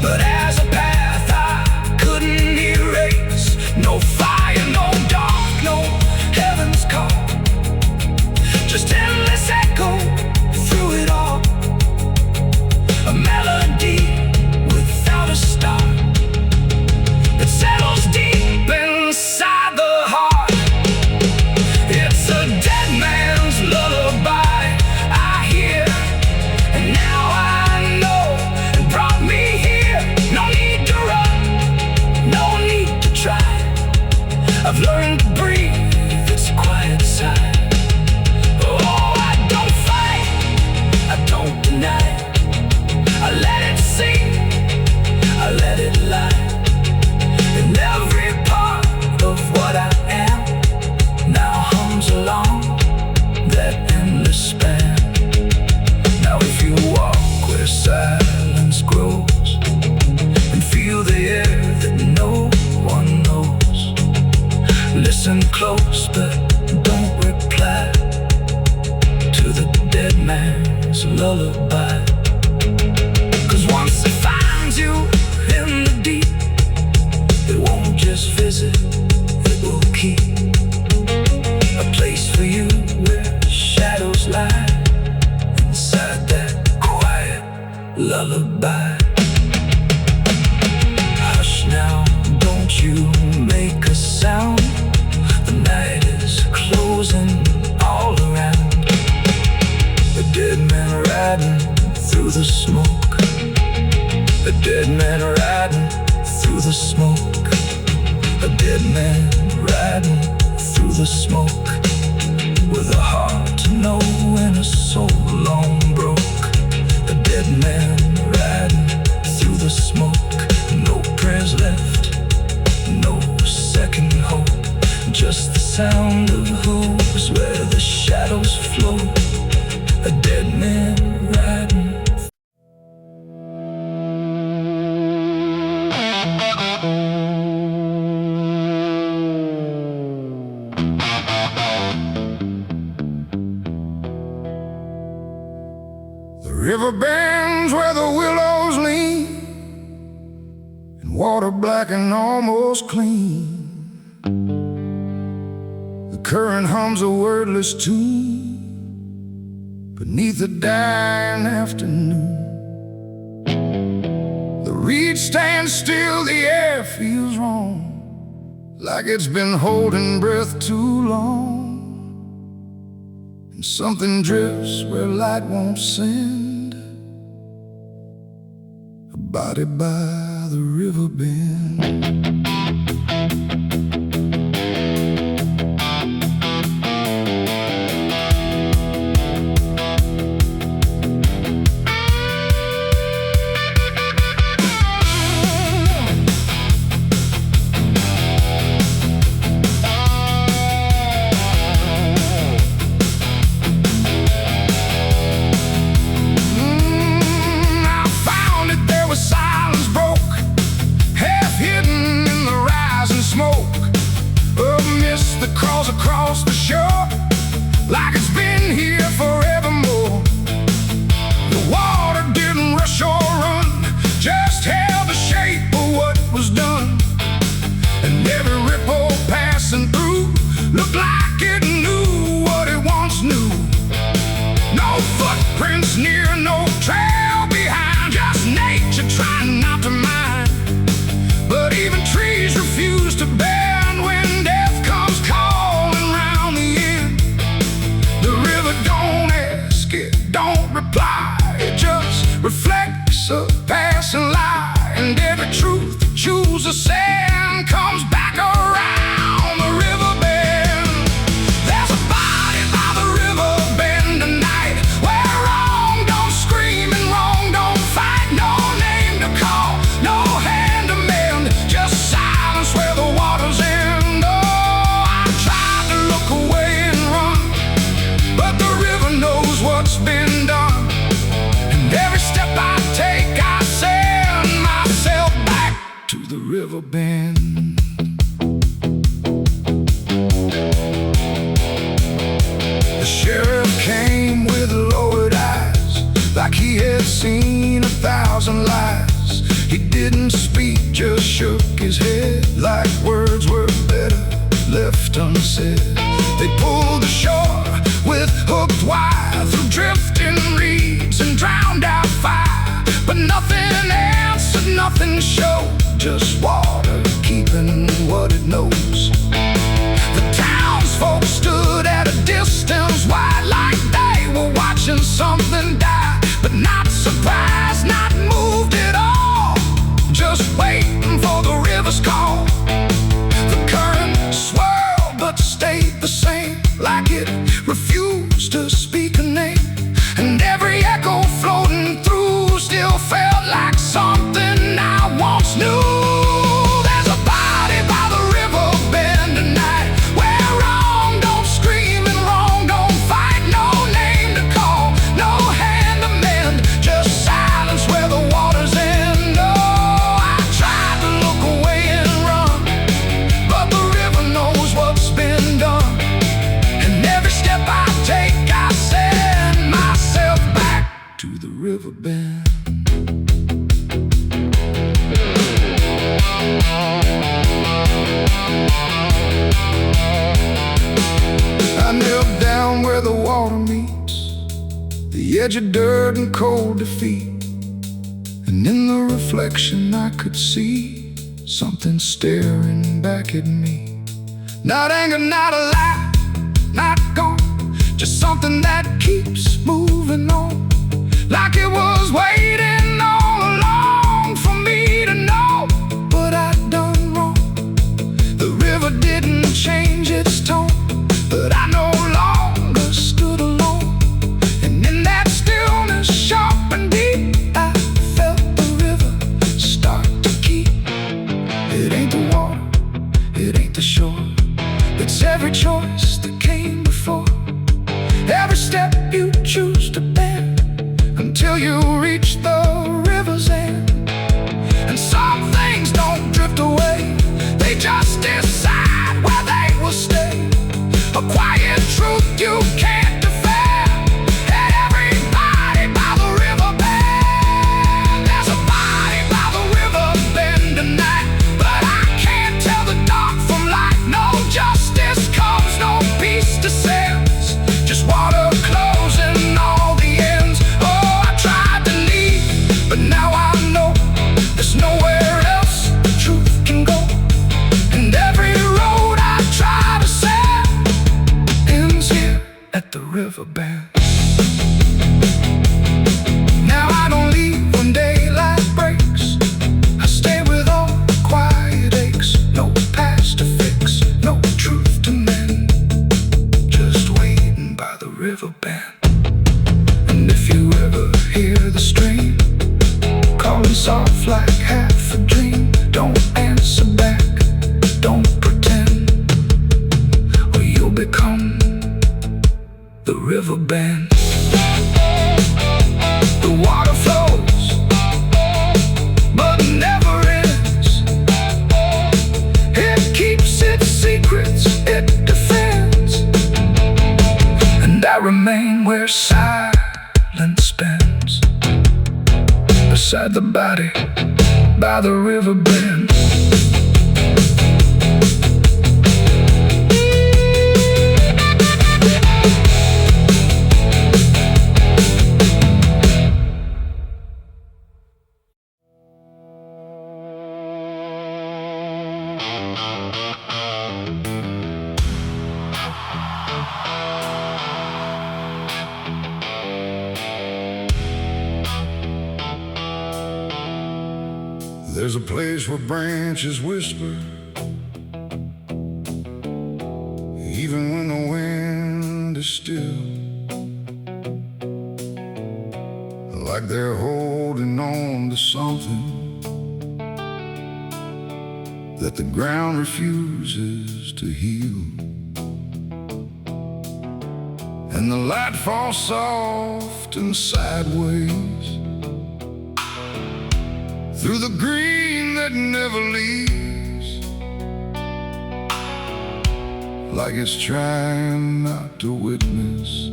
but as a path I couldn't erase. No fire, no dark, no heaven's call, just endless echo through it all. A melody without a start that settles deep inside the heart. It's a dead man's lullaby I hear, and now I know it brought me here. No need to run, no Listen close, but don't reply to the dead man's lullaby. 'Cause once it finds you in the deep, it won't just visit, it will keep a place for you where shadows lie inside that quiet lullaby. Hush now, don't you make a sound. The night is closing all around. A dead man riding through the smoke. A dead man riding through the smoke. A dead man riding through the smoke. With a heart to know and a soul long broke. A dead man riding through the smoke. No prayers left, no second hope. Just the sound of hooves where the shadows flow. A dead man riding.
The river bends where the willows lean, and water black and almost clean. The current hums a wordless tune beneath the dying afternoon. The reed stands still, the air feels wrong, like it's been holding breath too long. And something drifts where light won't send, a body by the river bend. Across the shore, like it's been here forevermore. The water didn't rush or run, just held the shape of what was done. And every ripple passing through looked like it knew what it once knew. No footprints near, no trail behind, just nature trying not to mind. But even trees refuse to bend when death comes calling round the end. The river don't ask, it don't reply, it just reflects a passing lie. And every truth that chooses sand comes back around the river bend. There's a body by the river bend tonight, where wrong don't scream and wrong don't fight. No name to call, no hand to mend, just silence where the water's end. Oh, I tried to look away and run, but the river knows what's been done. And every step I take, I send myself back to the river bend. The sheriff came with lowered eyes, like he had seen 1,000 lies. He didn't speak, just shook his head, like words were better left unsaid. They pulled ashore with hooked wire through drifting reeds and drowned out fire. But nothing answered, nothing showed, just water keeping what it knows. The townsfolk stood at a distance wide, like they were watching something die. But not surprised, not moved at all, just waiting for the river's call. The current swirled but stayed the same, like it refused to speak a name. And every echo floating through still felt like something I once knew. There's a body by the river the edge of dirt and cold defeat. And in the reflection I could see something staring back at me. Not anger, not alive, not gone, just something that keeps moving on, like it was waiting all along for me to know what I'd done wrong. The river didn't change its tone, but I no longer stood alone. And in that stillness, sharp and deep, I felt the river start to keep. It ain't the water, it ain't the shore, it's every choice that came before, every step you choose to bend, until you reach the river's end. And some things don't drift away, they just decide where they will stay. A quiet truth you can't defend. Everybody by the river bend. There's a body by the river bend tonight, but I can't tell the dark from light. No justice comes, no peace descends, just water closing all the ends. Oh, I tried to leave, but now I know there's nowhere else the truth can go. And every road I try to set ends here at the river bend. Now I don't leave when daylight breaks, I stay with all the quiet aches. No past to fix, no truth to mend, just waiting by the river bend. And if you ever hear the stream calling soft like half a dream, don't answer back, don't pretend, or you'll become the river bend. The water flows, but never ends. It keeps its secrets, it defends. And I remain where silence spends, beside the body by the river bend. There's a place where branches whisper, even when the wind is still, like they're holding on to something that the ground refuses to heal. And the light falls soft and sideways through the green that never leaves, like it's trying not to witness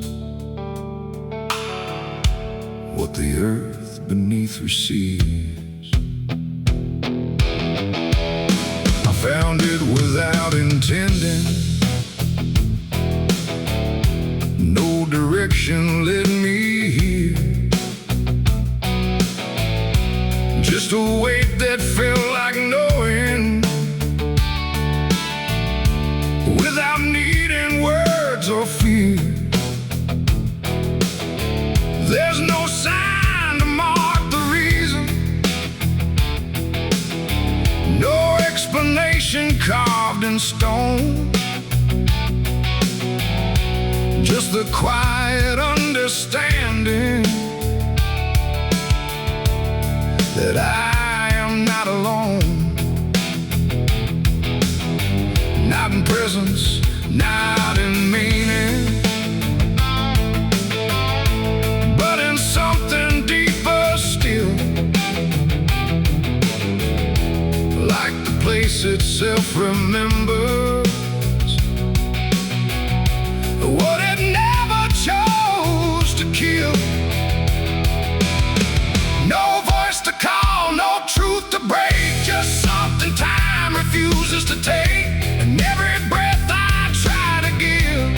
what the earth beneath receives. I found it without intending, no direction led me here, just a weight that felt like knowing, without needing words or fear. There's no sign to mark the reason, no explanation carved in stone, just the quiet understanding that I am not alone. Not in presence, not in meaning, but in something deeper still, like the place itself remembers what it never chose to kill. No voice to call, no truth to break, just something time refuses to take. And every breath I try to give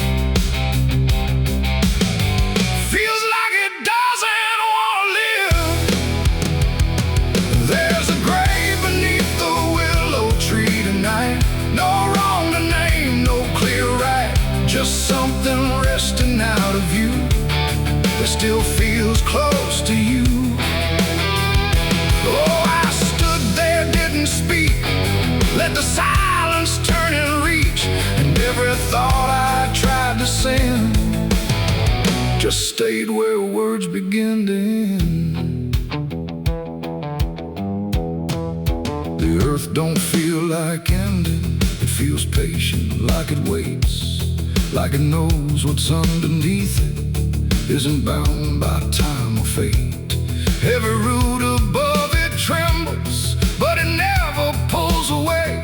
feels like it does
just something resting out of you that still feels close to you. Oh, I stood there, didn't speak, let the silence turn and reach, and every thought I tried to send just stayed where words begin to end. The earth don't feel like ending, it feels patient, like it waits, like it knows what's underneath it isn't bound by time or fate. Every root above it trembles, but it never pulls away,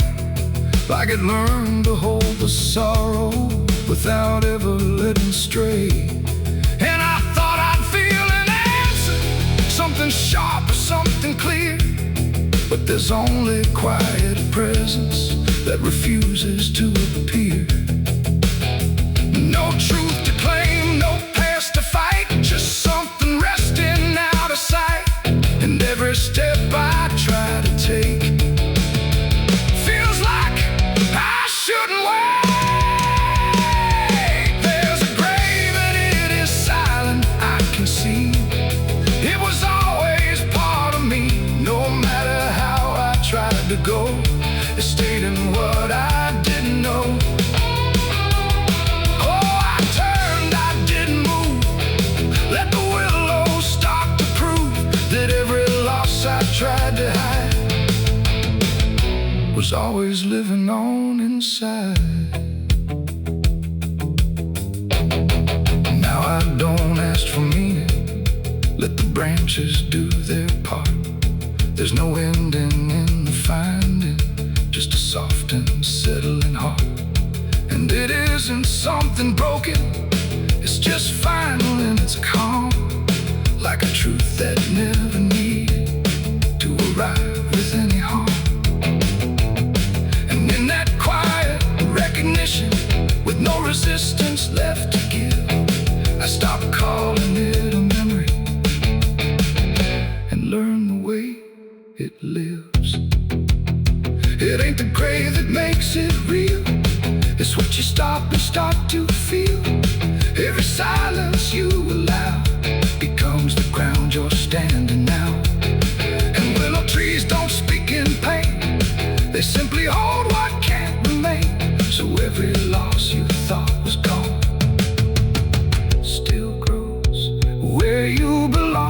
like it learned to hold the sorrow without ever letting stray. And I thought I'd feel an answer, something sharp or something clear, but there's only quiet presence that refuses to appear. No truth to claim, no past to fight, just something resting out of sight. And every step I try to take feels like I shouldn't wait. There's a grave and it is silent, I can see. It was always part of me, no matter how I tried to go. It stayed in what I didn't know. Tried to hide was always living on inside. Now I don't ask for meaning, let the branches do their part. There's no ending in the finding, just a soft and settling heart. And it isn't something broken, it's just final and it's calm, like a truth that never needed to arrive with any harm. And in that quiet recognition, with no resistance left to give, I stopped calling it a memory and learned the way it lives. It ain't the grave that makes it real, it's what you stop and start to feel. Every silence you allow becomes the ground you're standing now. Trees don't speak in pain, they simply hold what can't remain. So every loss you thought was gone still grows where you belong.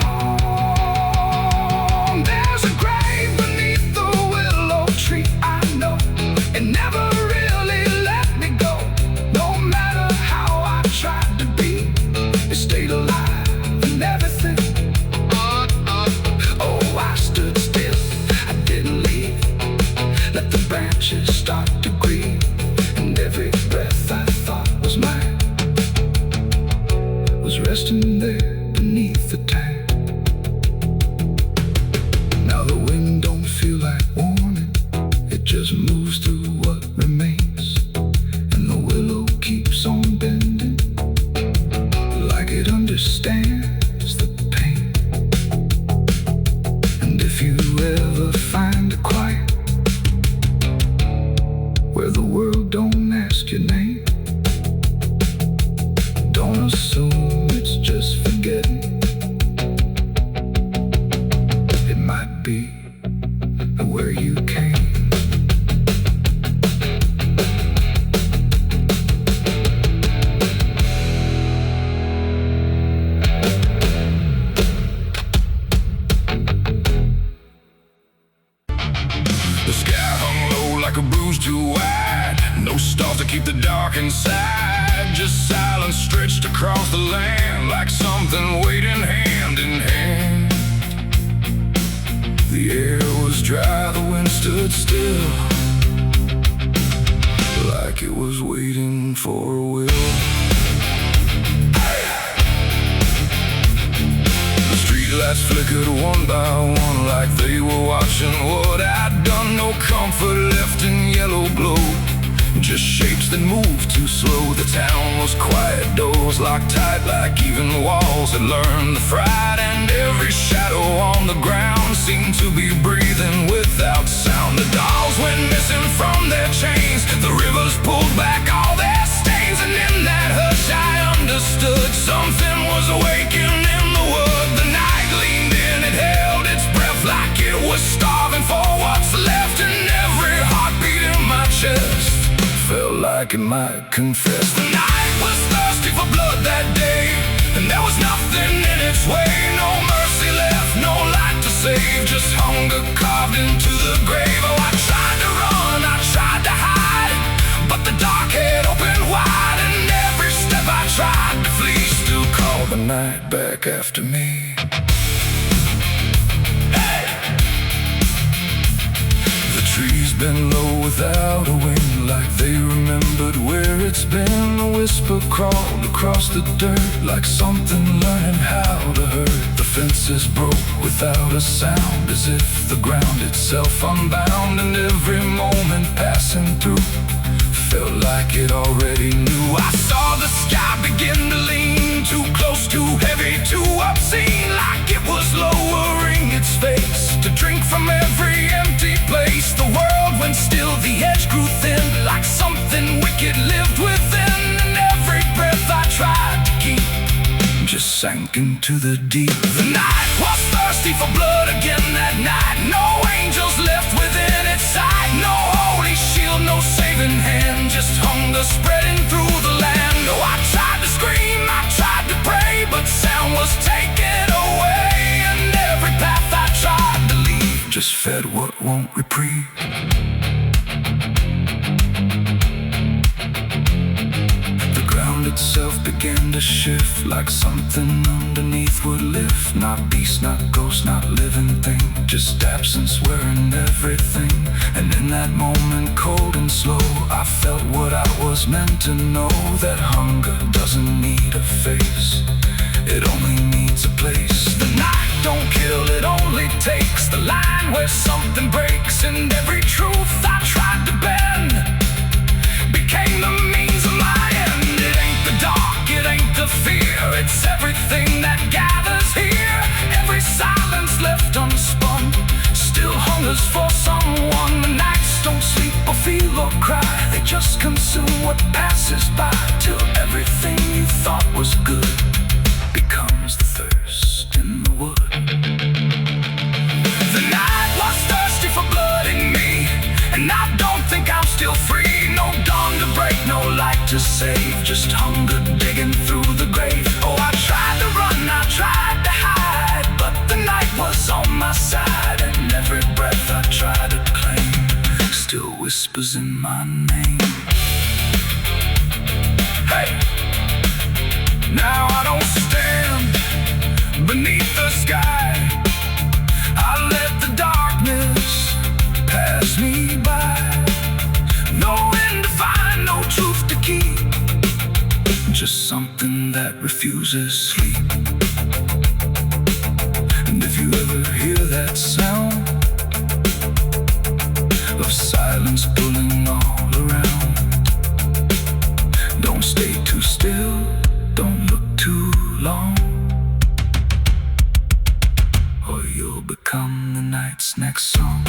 There's a grave beneath the willow tree, I know. It never really let me go. No matter how I tried to be, it stayed alive and everything. Oh, I stood still, let the branches start to grieve, and every breath I thought was mine was resting there beneath the tank. Now the wind don't feel like warning, it just moves through what remains, and the willow keeps on bending, like it understands the pain. And if you ever find a quiet where the world don't ask your name, don't assume it's just forgetting. It might be where you came. The sky hung low like a bruise too wide, no stars to keep the dark inside, just silence stretched across the land, like something waiting hand in hand. The air was dry, the wind stood still, like it was waiting for a will. The streetlights flickered one by one, like they were watching what I'd done. No comfort left in yellow glow, just shapes that moved too slow. The town was quiet, doors locked tight, like even walls had learned the fright. And every shadow on the ground seemed to be breathing without sound. The dolls went missing from their chains, the rivers pulled back all their stains, and in that like it might confess. The night was thirsty for blood that day, and there was nothing in its way. No mercy left, no light to save, just hunger carved into the grave. Oh, I tried to run, I tried to hide, but the dark had opened wide, and every step I tried to flee still called the night back after me. Hey! The trees bend low without a wing, like they remembered where it's been. A whisper crawled across the dirt, like something learning how to hurt. The fences broke without a sound, as if the ground itself unbound, and every moment passing through felt like it already knew. I saw the sky begin to lean, too close, too heavy, too obscene, like it was lowering its face to drink from every empty place. The world went still, the edge grew thin, like something wicked lived within, and every breath I tried to keep just sank into the deep. The night was thirsty for blood again that night. No angels left within its sight, no holy shield, no saving hand, just hunger spreading through the land. Oh, I tried to scream, I tried to pray, but sound was taken away, and every path I tried to leave just fed what won't reprieve. Itself began to shift, like something underneath would lift. Not beast, not ghost, not living thing, just absence wearing everything. And in that moment, cold and slow, I felt what I was meant to know, that hunger doesn't need a face, it only needs a place. The night don't kill, it only takes the line where something breaks, and every truth I tried to bend became the means of my end. It ain't the dark, it ain't the fear, it's everything that gathers here. Every silence left unspun still hungers for someone. The nights don't sleep or feel or cry, they just consume what passes by, till everything you thought was good becomes the thirst in the wood. The night was thirsty for blood in me, and I don't think I'm still free. No dawn to break, no light to save, just hunger digging through the grave. Oh, I tried to run, I tried to hide, but the night was on my side, and every breath I tried to claim still whispers in my name. Hey! Now I don't stand beneath the sky, I let the darkness pass me by. No end to find, no truth to keep, just something that refuses sleep. And if you ever hear that sound of silence pulling all around, don't stay too still, don't look too long, or you'll become the night's next song.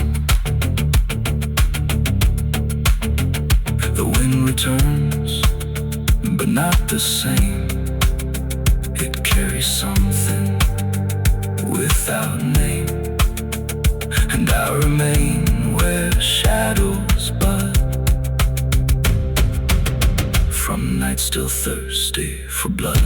The wind returns, but not the same. It carries something without name, and I remain where shadows bud, from nights still thirsty for blood.